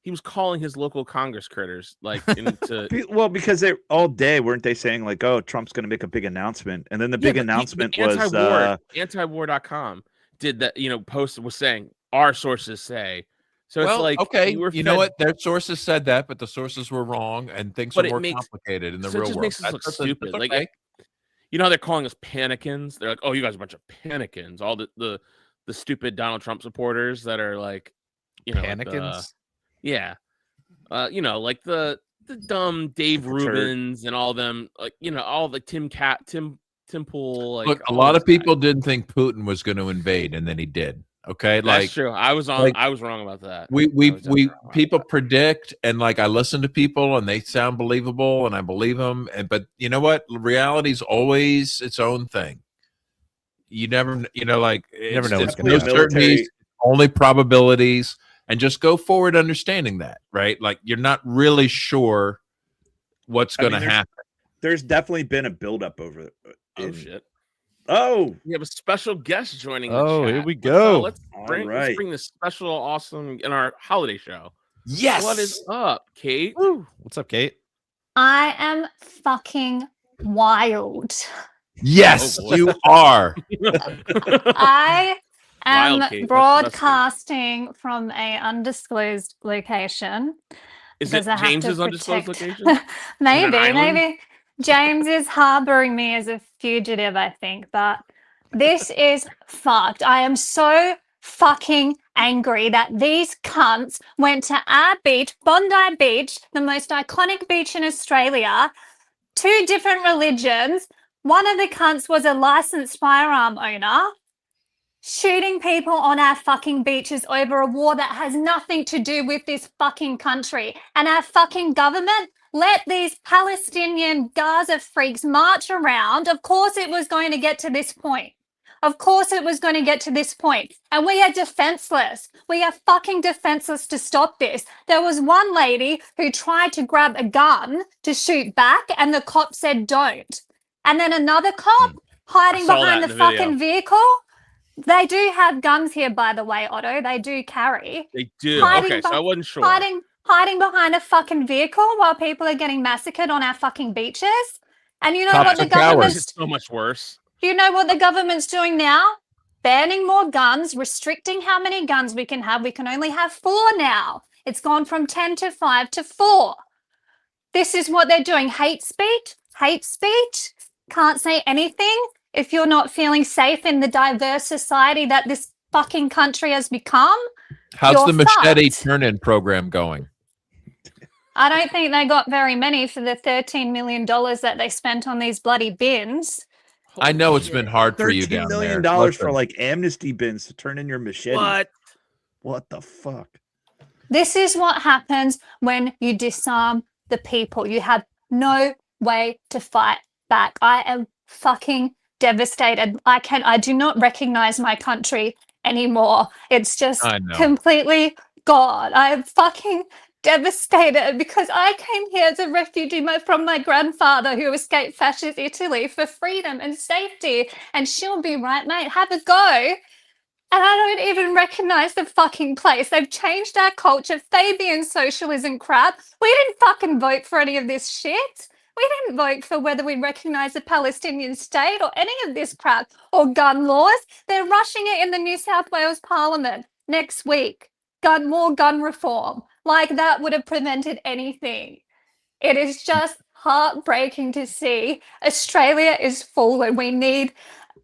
He was calling his local Congress critters like into. Well, because they all day weren't they saying like, oh, Trump's going to make a big announcement, and then the big announcement was antiwar.com did that. Post was saying our sources say. So it's like, okay, you know what? Their sources said that, but the sources were wrong, and things are more complicated in the real world. It just makes us look stupid. Okay. Like, they're calling us panicans. They're like, oh, you guys are a bunch of panicans. All the stupid Donald Trump supporters that are like, panicans. Like the dumb Dave Rubins and all them, like all the Tim Pool. Like, look, a lot of people didn't think Putin was going to invade, and then he did. Okay, that's true. I was wrong about that. People predict, and like I listen to people, and they sound believable, and I believe them. But you know what? Reality's always its own thing. You never, you never know what's going to happen. Certainties, only probabilities, and just go forward understanding that, right? Like you're not really sure what's going to happen. There's definitely been a buildup over. Shit. Oh, we have a special guest joining. Oh, here we go. Let's bring this special, awesome in our holiday show. Yes. What is up, Kate? Woo. What's up, Kate? I am fucking wild. Yes, you are. I am broadcasting from a undisclosed location. Is it James's undisclosed location? Maybe. James is harboring me as a fugitive, I think, but this is fucked. I am so fucking angry that these cunts went to our beach, Bondi Beach, the most iconic beach in Australia, 2 different religions. One of the cunts was a licensed firearm owner, shooting people on our fucking beaches over a war that has nothing to do with this fucking country. And our fucking government let these Palestinian Gaza freaks march around. Of course it was going to get to this point. And we are defenseless. We are fucking defenseless to stop this. There was one lady who tried to grab a gun to shoot back, and the cop said don't. And then another cop hiding behind the fucking vehicle. They do have guns here, by the way, Otto. They do carry. They do. So I wasn't sure. Hiding behind a fucking vehicle while people are getting massacred on our fucking beaches. And you know what the government's... It's so much worse. You know what the government's doing now? Banning more guns, restricting how many guns we can have. We can only have 4 now. It's gone from 10 to 5 to 4. This is what they're doing. Hate speech. Can't say anything if you're not feeling safe in the diverse society that this fucking country has become. How's the machete turn-in program going? I don't think they got very many for the $13 million that they spent on these bloody bins. I know it's been hard for you down there. $13 million for like amnesty bins to turn in your machete. What the fuck? This is what happens when you disarm the people. You have no way to fight back. I am fucking devastated. I do not recognize my country anymore. It's just completely gone. I am fucking devastated because I came here as a refugee from my grandfather who escaped fascist Italy for freedom and safety. And she'll be right, mate. Have a go. And I don't even recognize the fucking place. They've changed our culture. Fabian socialism crap. We didn't fucking vote for any of this shit. We didn't vote for whether we recognize the Palestinian state or any of this crap or gun laws. They're rushing it in the New South Wales Parliament next week. More gun reform. Like that would have prevented anything. It is just heartbreaking to see. Australia is fallen. We need...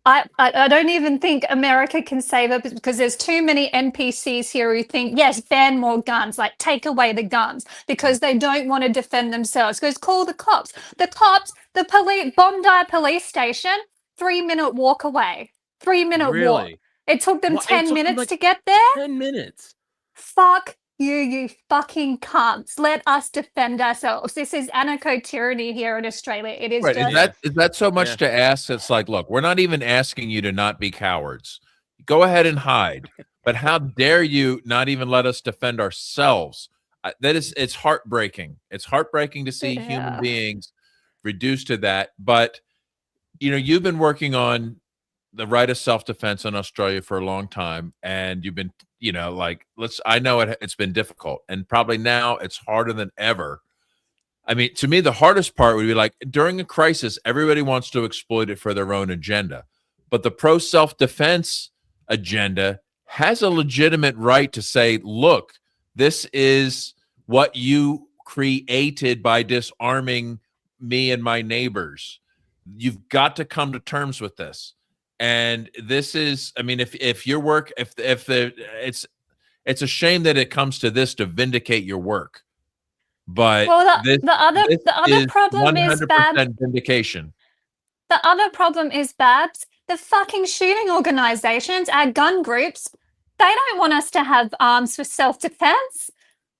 I don't even think America can save it because there's too many NPCs here who think, yes, ban more guns, like take away the guns because they don't want to defend themselves. Because call the cops. The cops, the police, Bondi police station, 3-minute walk away. 3-minute walk. It took them 10 minutes to get there. 10 minutes. Fuck you fucking cunts. Let us defend ourselves. This is anarcho-tyranny here in Australia. It is right. just... Is that so much to ask? It's like, look, we're not even asking you to not be cowards. Go ahead and hide. But how dare you not even let us defend ourselves? It's heartbreaking. It's heartbreaking to see human beings reduced to that. But, you've been working on the right of self-defense in Australia for a long time. And you've been, I know it's been difficult. And probably now it's harder than ever. I mean, to me, the hardest part would be like during a crisis, everybody wants to exploit it for their own agenda. But the pro-self-defense agenda has a legitimate right to say, look, this is what you created by disarming me and my neighbors. You've got to come to terms with this. And this is, I mean, if your work, it's a shame that it comes to this to vindicate your work. But the other problem is 100% vindication. The other problem is, Babs, the fucking shooting organizations, our gun groups, they don't want us to have arms for self-defense.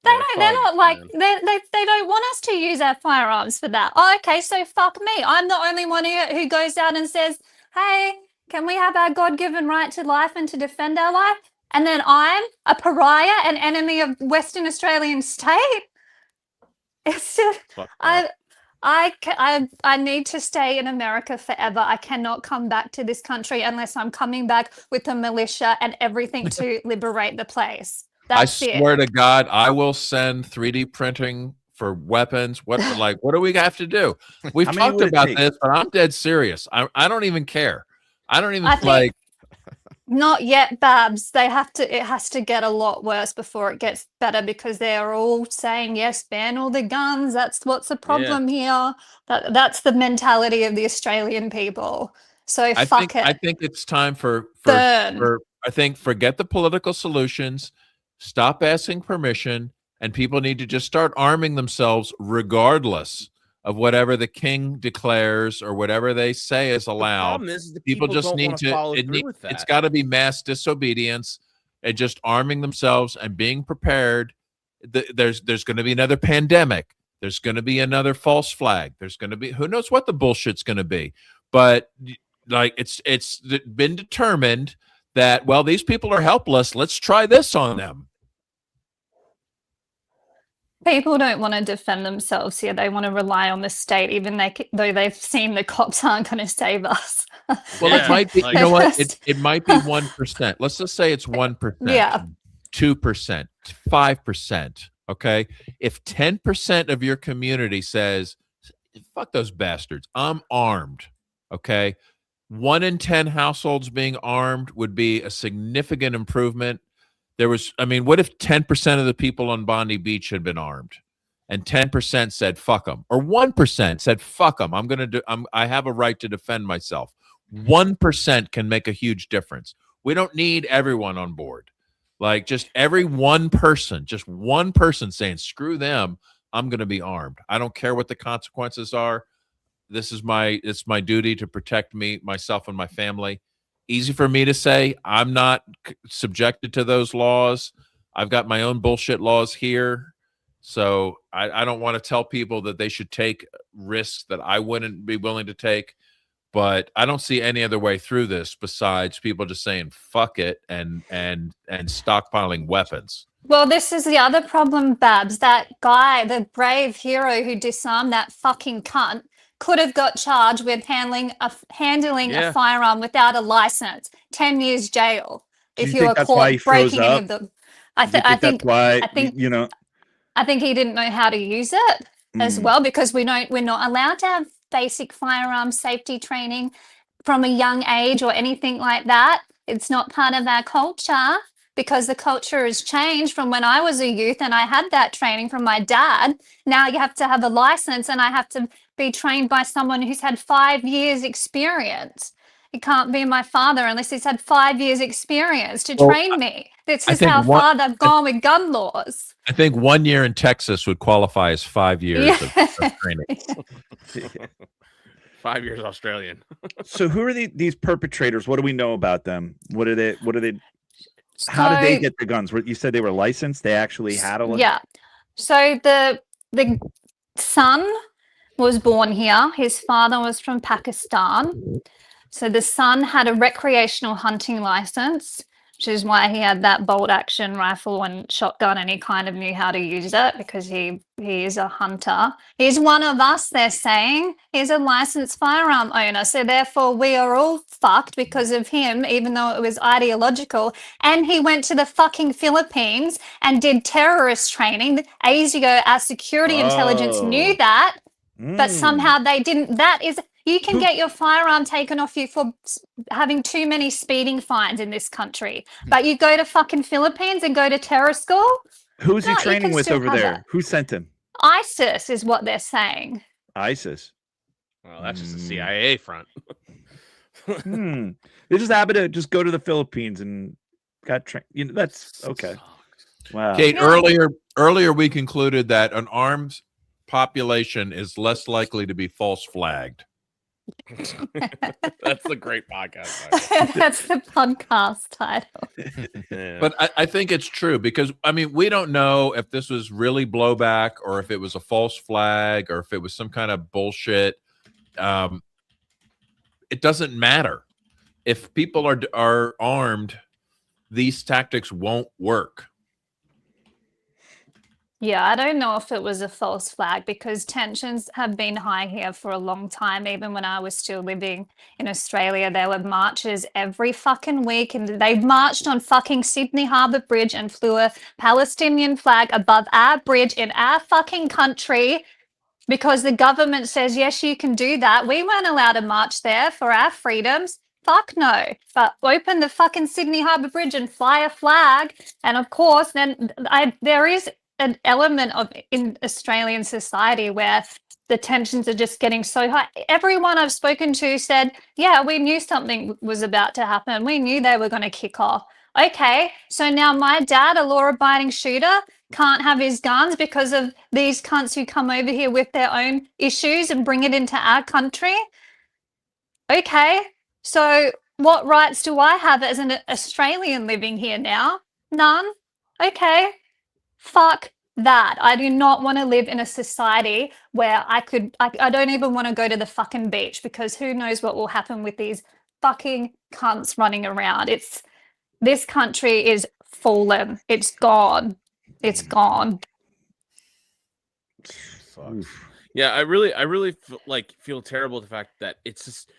They're not like, they don't want us to use our firearms for that. Oh, okay, so fuck me. I'm the only one who goes out and says, hey, can we have our God-given right to life and to defend our life? And then I'm a pariah, an enemy of Western Australian state? It's just, I need to stay in America forever. I cannot come back to this country unless I'm coming back with a militia and everything to liberate the place. That's I swear to God, I will send 3D printing for weapons. What do we have to do? We've talked about this, but I'm dead serious. I don't even care. I don't even like. Not yet, Babs. It has to get a lot worse before it gets better because they're all saying, yes, ban all the guns. That's what's the problem here. That's the mentality of the Australian people. So fuck it. I think it's time for forget the political solutions, stop asking permission, and people need to just start arming themselves regardless of whatever the king declares or whatever they say is allowed. People just need to, it's got to be mass disobedience and just arming themselves and being prepared. There's going to be another pandemic. There's going to be another false flag. There's going to be, who knows what the bullshit's going to be. But like, it's been determined that, well, these people are helpless. Let's try this on them. People don't want to defend themselves here. They want to rely on the state, even though they've seen the cops aren't going to save us. Well, it might be, you know what? It might be 1%. Let's just say it's 1%. Yeah. 2%, 5%. Okay. If 10% of your community says, fuck those bastards, I'm armed. Okay. 1 in 10 households being armed would be a significant improvement. What if 10% of the people on Bondi Beach had been armed and 10% said, fuck them, or 1% said, fuck them. I have a right to defend myself. 1% can make a huge difference. We don't need everyone on board. Like just every one person saying, screw them. I'm going to be armed. I don't care what the consequences are. It's my duty to protect myself and my family. Easy for me to say. I'm not subjected to those laws. I've got my own bullshit laws here. So I don't want to tell people that they should take risks that I wouldn't be willing to take. But I don't see any other way through this besides people just saying fuck it and stockpiling weapons. Well, this is the other problem, Babs. That guy, the brave hero who disarmed that fucking cunt, could have got charged with handling a firearm without a license. 10 years jail if you were caught breaking any of them. I think he didn't know how to use it as well, because we're not allowed to have basic firearm safety training from a young age or anything like that. It's not part of our culture, because the culture has changed from when I was a youth and I had that training from my dad. Now you have to have a license, and I have to be trained by someone who's had 5 years experience. It can't be my father unless he's had 5 years experience to train me. This is how far they've gone with gun laws. I think 1 year in Texas would qualify as 5 years of training. 5 years Australian. So who are these perpetrators? What do we know about them? What are they? How did they get the guns? You said they were licensed. They actually had a license. Yeah. So the son was born here. His father was from Pakistan. So the son had a recreational hunting license, which is why he had that bolt action rifle and shotgun, and he kind of knew how to use it because he is a hunter. He's one of us, they're saying. He's a licensed firearm owner. So therefore we are all fucked because of him, even though it was ideological. And he went to the fucking Philippines and did terrorist training. Ages ago, our security intelligence knew that, but somehow they didn't. That is... You can get your firearm taken off you for having too many speeding fines in this country. But you go to fucking Philippines and go to terror school? Who's he training with over there? Who sent him? ISIS is what they're saying. ISIS? Well, that's just a CIA front. They just happen to just go to the Philippines and got trained. You know, that's okay. Wow. Kate, earlier we concluded that an armed population is less likely to be false flagged. That's a great podcast. That's the podcast title. But I think it's true because, I mean, we don't know if this was really blowback or if it was a false flag or if it was some kind of bullshit. It doesn't matter. If people are armed, these tactics won't work. Yeah, I don't know if it was a false flag because tensions have been high here for a long time. Even when I was still living in Australia, there were marches every fucking week, and they marched on fucking Sydney Harbour Bridge and flew a Palestinian flag above our bridge in our fucking country because the government says, yes, you can do that. We weren't allowed to march there for our freedoms. Fuck no. But open the fucking Sydney Harbour Bridge and fly a flag. And of course, then there is an element of in Australian society where the tensions are just getting so high. Everyone I've spoken to said, yeah, we knew something was about to happen. We knew they were going to kick off. Okay, so now my dad, a law-abiding shooter, can't have his guns because of these cunts who come over here with their own issues and bring it into our country. Okay, so what rights do I have as an Australian living here now? None. Okay. Fuck that. I do not want to live in a society where I don't even want to go to the fucking beach because who knows what will happen with these fucking cunts running around. This country is fallen. It's gone. It's gone. Yeah, I really feel terrible the fact that it's just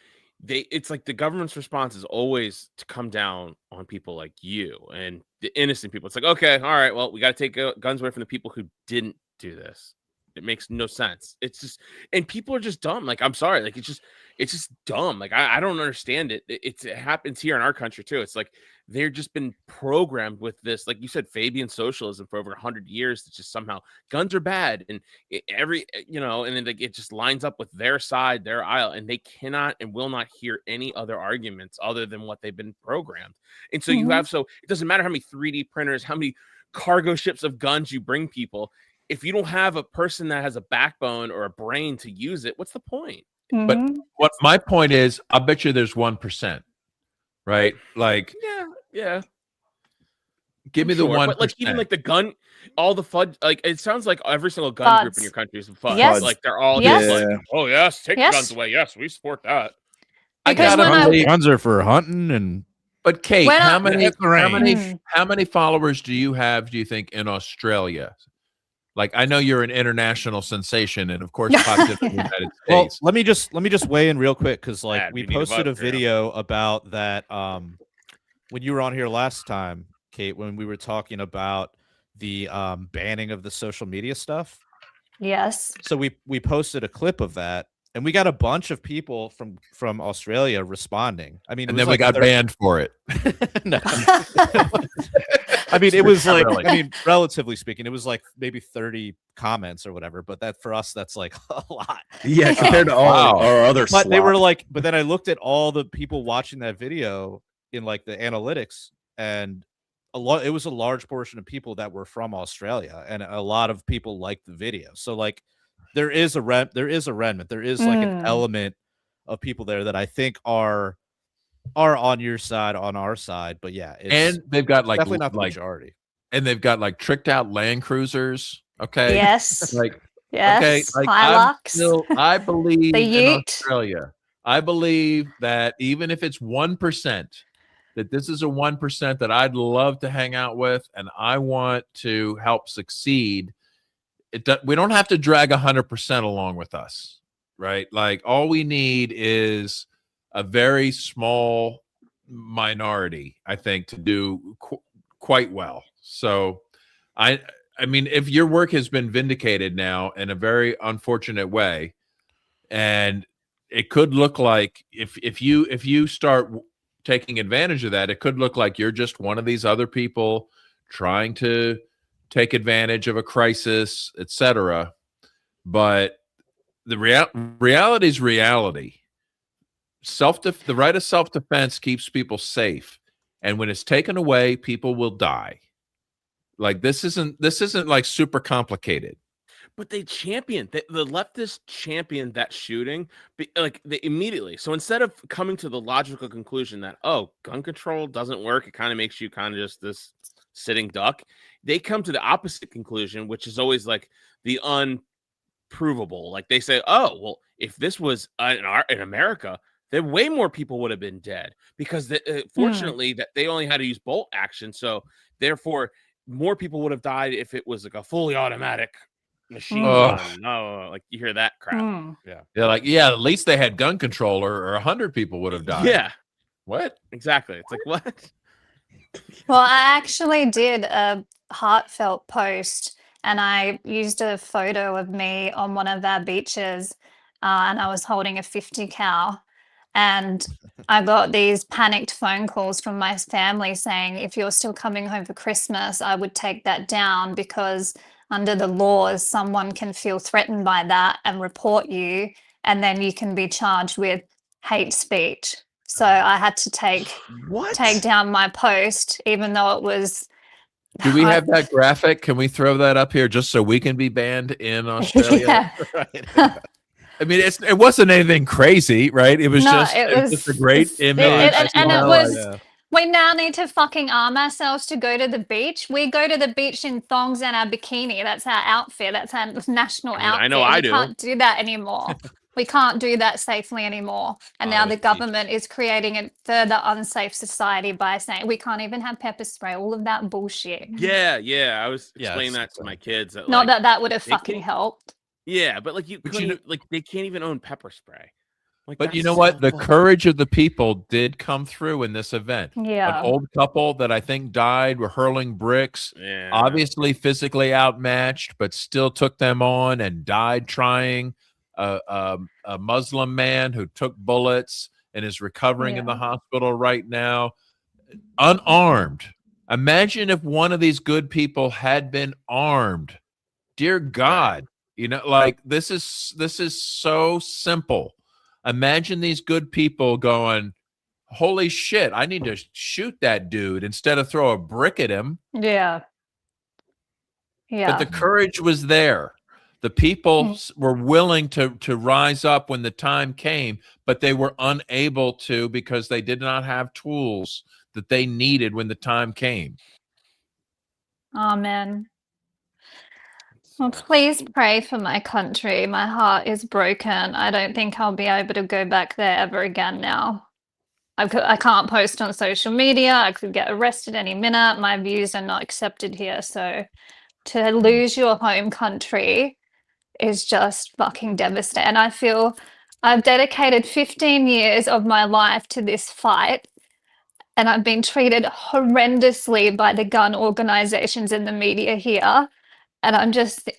it's like the government's response is always to come down on people like you and the innocent people. It's like, okay, all right, well, we got to take guns away from the people who didn't do this. It makes no sense. It's just, and people are just dumb. Like, I'm sorry, like it's just dumb. Like I don't understand it. It happens here in our country too. It's like they're just been programmed with this, like you said, Fabian socialism for over 100 years. It's just somehow guns are bad, and and then it just lines up with their side, their aisle, and they cannot and will not hear any other arguments other than what they've been programmed. And so it doesn't matter how many 3D printers, how many cargo ships of guns you bring people. If you don't have a person that has a backbone or a brain to use it, what's the point? But what my point is, I bet you there's 1%, right? Like, yeah. Give me the 1%. But like even like the gun, all the FUD, like it sounds like every single gun group in your country is FUD. Yes. Like they're all just like, oh yes, take Yes. guns away. Yes, we support that. Because guns are for hunting and. But Kate, When how I- many followers do you have? Do you think in Australia? Like, I know you're an international sensation, and of course, popped in the United Well, States. let me just weigh in real quick because like Yeah, we we need a posted a vote, yeah. video about that when you were on here last time, Kate, when we were talking about the banning of the social media stuff. Yes. So we posted a clip of that, and we got a bunch of people from Australia responding. I mean, And then we got banned for it. No. I mean, it was like, Really? I mean, relatively speaking, it was like maybe 30 comments or whatever, but that for us, that's like a lot. Yeah, compared to all our other But they slop. were like, but then I looked at all the people watching that video in like the analytics, and it was a large portion of people that were from Australia, and a lot of people liked the video. So like there is a remnant. There is like an element of people there that I think are are on your side, on our side. But yeah, it's and they've got definitely not the majority. And they've got like tricked out Land Cruisers. Okay. Yes. Like, yes. Okay. Like I believe in Australia. I believe that even if it's 1%, that this is a 1% that I'd love to hang out with and I want to help succeed. We don't have to drag 100% along with us, right? Like all we need is a very small minority, I think, to do quite well. So I mean, if your work has been vindicated now in a very unfortunate way, and it could look like if you start taking advantage of that, it could look like you're just one of these other people trying to take advantage of a crisis, etc. But the reality is reality. The right of self-defense keeps people safe, and when it's taken away, people will die. Like this isn't like super complicated. But they the leftists championed that shooting, immediately. So instead of coming to the logical conclusion that, oh, gun control doesn't work, it kind of makes you kind of just this sitting duck, they come to the opposite conclusion, which is always like the unprovable. Like they say, oh, well, if this was in America, then way more people would have been dead because fortunately that they only had to use bolt action. So therefore, more people would have died if it was like a fully automatic machine gun. No, like you hear that crap. Yeah, at least they had gun control, or 100 people would have died. Yeah. What? Exactly. It's like what? Well, I actually did a heartfelt post, and I used a photo of me on one of our beaches, and I was holding a 50 cal. And I got these panicked phone calls from my family saying, if you're still coming home for Christmas, I would take that down because under the laws, someone can feel threatened by that and report you, and then you can be charged with hate speech. So I had to take down my post, even though it was. Do we have that graphic? Can we throw that up here just so we can be banned in Australia? Yeah. I mean, it wasn't anything crazy, right? It was just a great image. We now need to fucking arm ourselves to go to the beach. We go to the beach in thongs and our bikini. That's our outfit. That's our national outfit. I know I do. We can't do that anymore. We can't do that safely anymore. And now the government is creating a further unsafe society by saying we can't even have pepper spray. All of that bullshit. Yeah. I was explaining that to my kids. Not that would have fucking helped. Yeah, but like they can't even own pepper spray. Like, but you know what? The courage of the people did come through in this event. Yeah. An old couple that I think died were hurling bricks, obviously physically outmatched, but still took them on and died trying. A Muslim man who took bullets and is recovering in the hospital right now, unarmed. Imagine if one of these good people had been armed. Dear God. You know, like this is so simple. Imagine these good people going, holy shit, I need to shoot that dude instead of throw a brick at him. Yeah. But the courage was there. The people were willing to rise up when the time came, but they were unable to because they did not have tools that they needed when the time came. Amen. Well, please pray for my country. My heart is broken. I don't think I'll be able to go back there ever again now. I can't post on social media. I could get arrested any minute. My views are not accepted here. So to lose your home country is just fucking devastating. And I feel I've dedicated 15 years of my life to this fight, and I've been treated horrendously by the gun organizations and the media here. And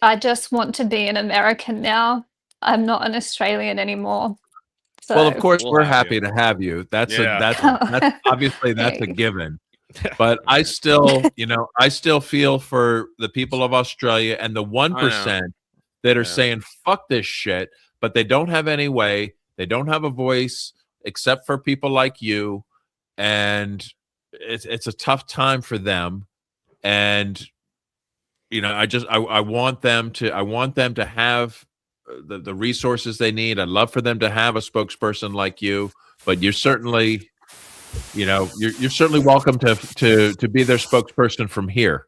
I just want to be an American now. I'm not an Australian anymore. So. Well, of course, we're happy to have you. That's obviously that's a given. But I still feel for the people of Australia and the 1% that are saying fuck this shit, but they don't have any way. They don't have a voice except for people like you, and it's a tough time for them. And you know, I want them to have the resources they need. I'd love for them to have a spokesperson like you, but you're certainly you're certainly welcome to be their spokesperson from here.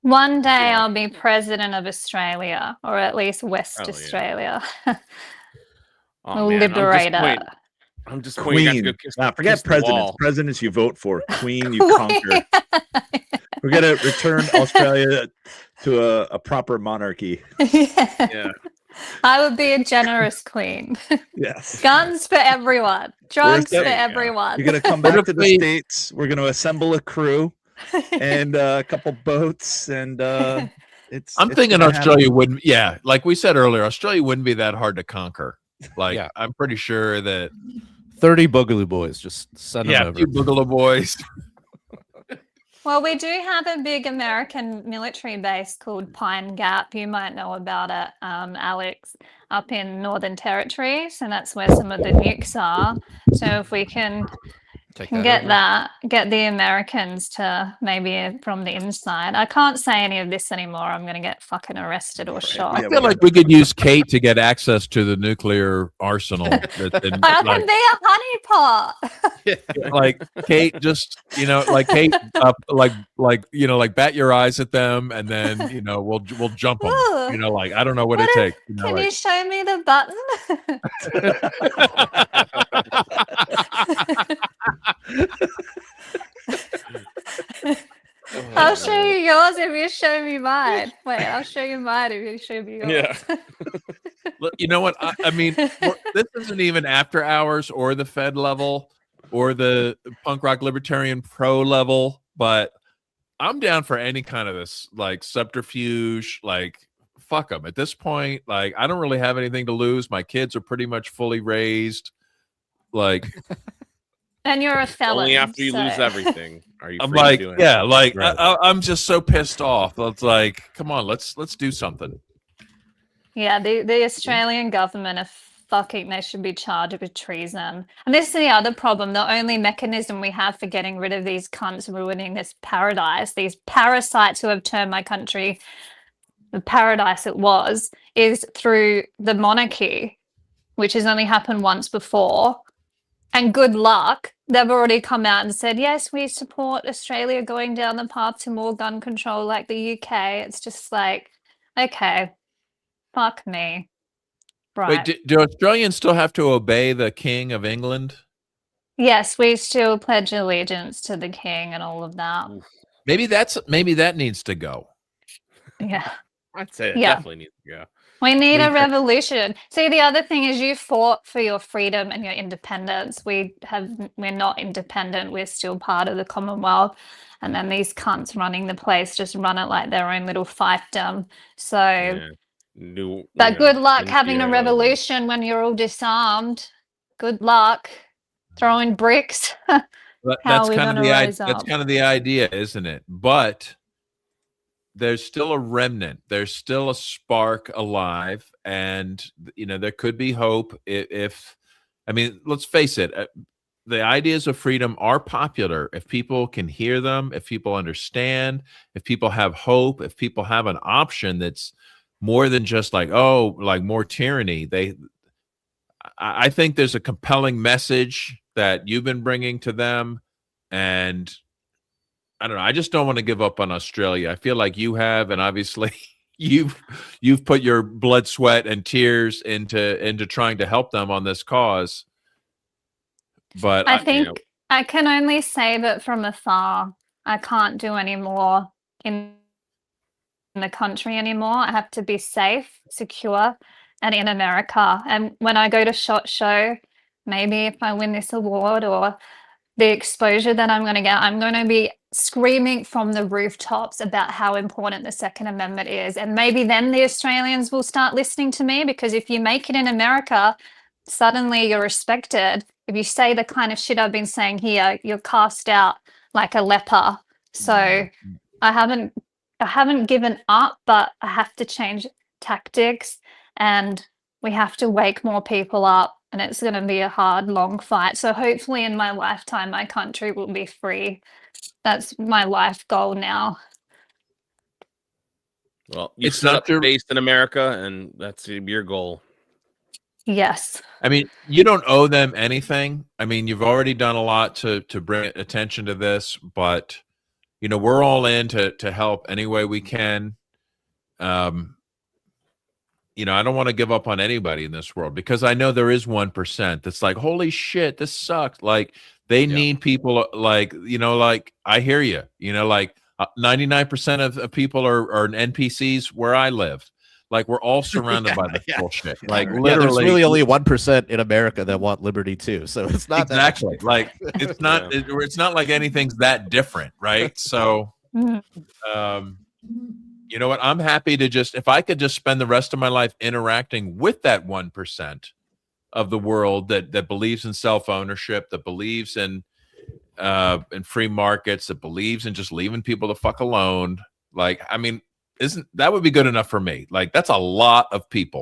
One day I'll be president of Australia, or at least West Australia. Oh, Liberator. I'm just Queen. Forget presidents. Presidents you vote for. Queen you conquer. We're gonna return Australia to a proper monarchy. Yeah. I would be a generous queen. Yes. Guns for everyone. Drugs for everyone. You're gonna come back to the States. We're gonna assemble a crew and a couple boats, and I'm thinking Australia wouldn't. Yeah, like we said earlier, Australia wouldn't be that hard to conquer. Like I'm pretty sure that 30 Boogaloo Boys just send them over. Yeah, Boogaloo Boys. Well, we do have a big American military base called Pine Gap. You might know about it, Alex, up in Northern Territory. So that's where some of the nukes are. So if we can get the Americans to maybe from the inside. I can't say any of this anymore. I'm going to get fucking arrested or shot. I feel like we could use Kate to get access to the nuclear arsenal. I can be a honeypot. Like Kate, just like Kate, like bat your eyes at them, and then we'll jump them. Like I don't know what it takes. Can you show me the button? I'll show you yours if you show me mine. Wait, I'll show you mine if you show me yours. Yeah. You know what? I mean, this isn't even after hours or the Fed level or the punk rock libertarian pro level, but I'm down for any kind of this like subterfuge. Like, fuck them at this point. Like, I don't really have anything to lose. My kids are pretty much fully raised. Like, and you're a felon. Only after you lose everything are you. I'm like, yeah, like I'm just so pissed off. It's like, come on, let's do something. Yeah, the Australian government are fucking. They should be charged with treason. And this is the other problem. The only mechanism we have for getting rid of these cunts ruining this paradise, these parasites who have turned my country the paradise it was, is through the monarchy, which has only happened once before. And good luck. They've already come out and said, yes, we support Australia going down the path to more gun control like the UK. It's just like, okay, fuck me. Right. Wait, do Australians still have to obey the King of England? Yes, we still pledge allegiance to the King and all of that. Maybe that needs to go. Yeah. I'd say it definitely needs to go. We need a revolution. See, the other thing is you fought for your freedom and your independence. We're not independent. We're still part of the Commonwealth. And then these cunts running the place just run it like their own little fiefdom. So good luck having a revolution when you're all disarmed. Good luck throwing bricks. That's kind of the idea, isn't it? But there's still a remnant. There's still a spark alive, and there could be hope. If I mean, let's face it, the ideas of freedom are popular if people can hear them, if people understand, if people have hope, if people have an option that's more than just like more tyranny. I think there's a compelling message that you've been bringing to them, and I don't know. I just don't want to give up on Australia. I feel like you have, and obviously you've put your blood, sweat, and tears into trying to help them on this cause. But I think I can only say that from afar. I can't do any more in the country anymore. I have to be safe, secure, and in America. And when I go to SHOT Show, maybe if I win this award or the exposure that I'm going to get, I'm going to be screaming from the rooftops about how important the Second Amendment is. And maybe then the Australians will start listening to me, because if you make it in America, suddenly you're respected. If you say the kind of shit I've been saying here, you're cast out like a leper. So I haven't given up, but I have to change tactics, and we have to wake more people up. And it's going to be a hard, long fight. So hopefully in my lifetime, my country will be free. That's my life goal now. Well, it's not based in America, and that's your goal. Yes. I mean, you don't owe them anything. I mean, you've already done a lot to bring attention to this, but you know, we're all in to help any way we can. You know, I don't want to give up on anybody in this world because I know there is 1% that's like, holy shit, this sucks. Like they need people like, you know, like I hear you, you know, like 99% of people are NPCs where I live. Like we're all surrounded by this bullshit. Like literally, there's really only 1% in America that want liberty too. So it's not exactly that like it's not it's not like anything's that different, right? So, you know what? I'm happy to just if I could just spend the rest of my life interacting with that 1% of the world that believes in self ownership, that believes in free markets, that believes in just leaving people the fuck alone. Like, I mean. Isn't that would be good enough for me? Like that's a lot of people.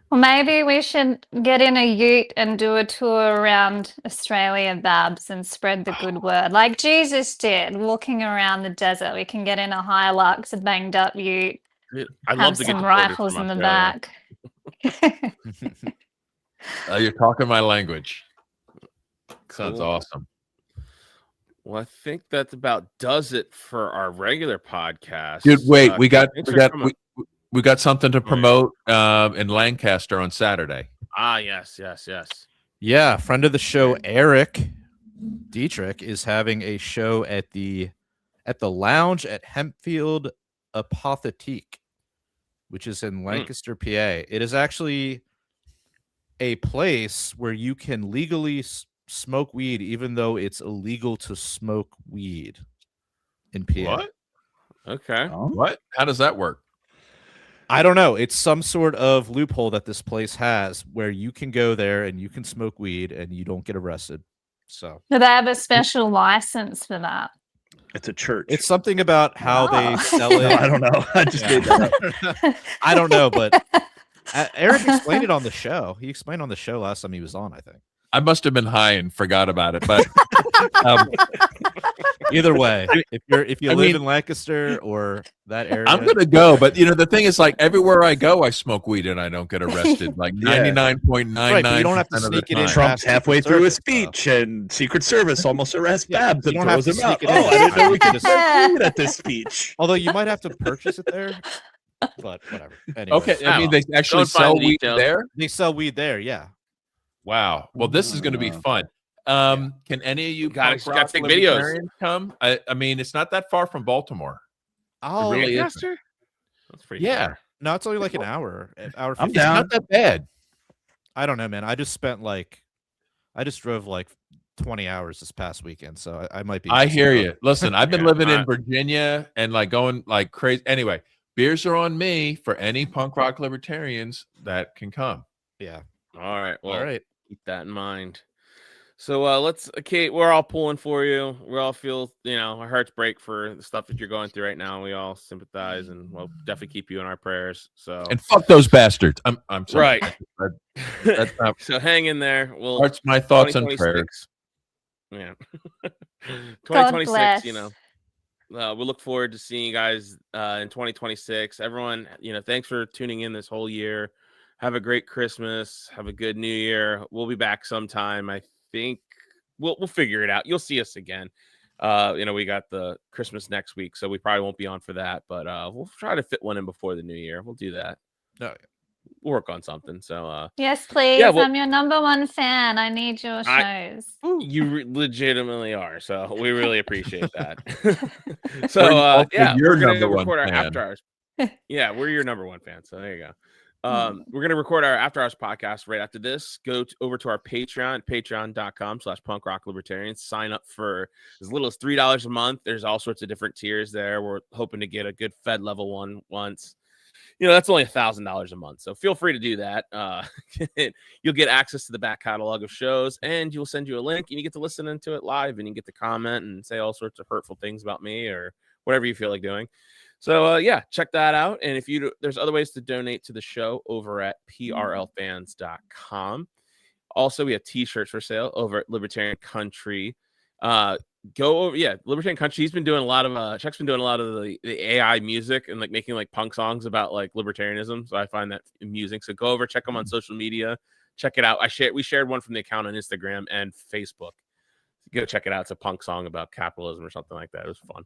Well, maybe we should get in a ute and do a tour around Australia, Babs, and spread the good word, like Jesus did, walking around the desert. We can get in a Hilux, a banged up ute. I'd love to get some rifles in the back. You're talking my language. Sounds awesome. Well, I think that's about does it for our regular podcast. Dude, wait, we got something to promote in Lancaster on Saturday. Ah, yes. Yeah, friend of the show Eric Dietrich is having a show at the lounge at Hempfield Apothetique, which is in Lancaster, PA. It is actually a place where you can legally smoke weed, even though it's illegal to smoke weed in PA. What? Okay. What? How does that work? I don't know. It's some sort of loophole that this place has where you can go there and you can smoke weed and you don't get arrested. So do they have a special license for that? It's a church. It's something about how they sell it. No, I don't know. I just made that up. I don't know, but Eric explained it on the show. He explained on the show last time he was on, I think. I must have been high and forgot about it, but either way, if you live in Lancaster or that area, I'm gonna go. But you know, the thing is, like everywhere I go, I smoke weed and I don't get arrested. Like 99.99%. You don't have to sneak it in. Trump's halfway through his speech, and Secret Service almost arrests Babs and throws him out. Oh, I didn't know we could smoke weed at this speech. Although you might have to purchase it there. But whatever. Anyways. Okay, I mean they actually sell weed there. They sell weed there, yeah. Wow. Well, this is going to be fun. Can any of you got to take videos come? I mean, it's not that far from Baltimore. Oh, it really is. That's pretty far. No, it's only like an hour. I'm down. It's not that bad. I don't know, man. I just drove like 20 hours this past weekend, so I might be. I hear you. Listen, I've been living in Virginia and like going like crazy. Anyway, beers are on me for any punk rock libertarians that can come. Yeah. All right. Well, all right. Keep that in mind. So let's, Kate, we're all pulling for you. We all feel, our hearts break for the stuff that you're going through right now. We all sympathize and we'll definitely keep you in our prayers. So and fuck those bastards. I'm sorry. Right. So hang in there. We'll hearts, my thoughts and prayers. Yeah. 2026, we look forward to seeing you guys in 2026. Everyone, thanks for tuning in this whole year. Have a great Christmas. Have a good New Year. We'll be back sometime. I think we'll figure it out. You'll see us again. We got the Christmas next week, so we probably won't be on for that. But we'll try to fit one in before the New Year. We'll do that. No, we'll work on something. So yes, please. Yeah, I'm your number one fan. I need your shows. You legitimately are. So we really appreciate that. So we're gonna go record our after hours. Yeah, we're your number one fan. So there you go. We're going to record our After Hours podcast right after this. Go over to our Patreon, patreon.com/punkrockliberatorians. Sign up for as little as $3 a month. There's all sorts of different tiers there. We're hoping to get a good Fed level one once. That's only $1,000 a month. So feel free to do that. You'll get access to the back catalog of shows, and you'll send you a link, and you get to listen into it live, and you get to comment and say all sorts of hurtful things about me or whatever you feel like doing. So, check that out. And there's other ways to donate to the show over at prlfans.com. Also, we have t-shirts for sale over at Libertarian Country. go over, Libertarian Country. He's been doing a lot of Chuck's been doing a lot of the AI music and like making like punk songs about like libertarianism. So I find that amusing. So go over, check him on social media, check it out. We shared one from the account on Instagram and Facebook. Go check it out. It's a punk song about capitalism or something like that. It was fun.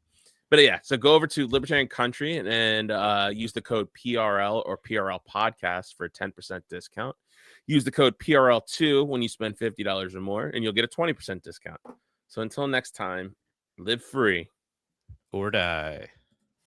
But yeah, so go over to Libertarian Country and use the code PRL or PRL podcast for a 10% discount. Use the code PRL2 when you spend $50 or more, and you'll get a 20% discount. So until next time, live free or die.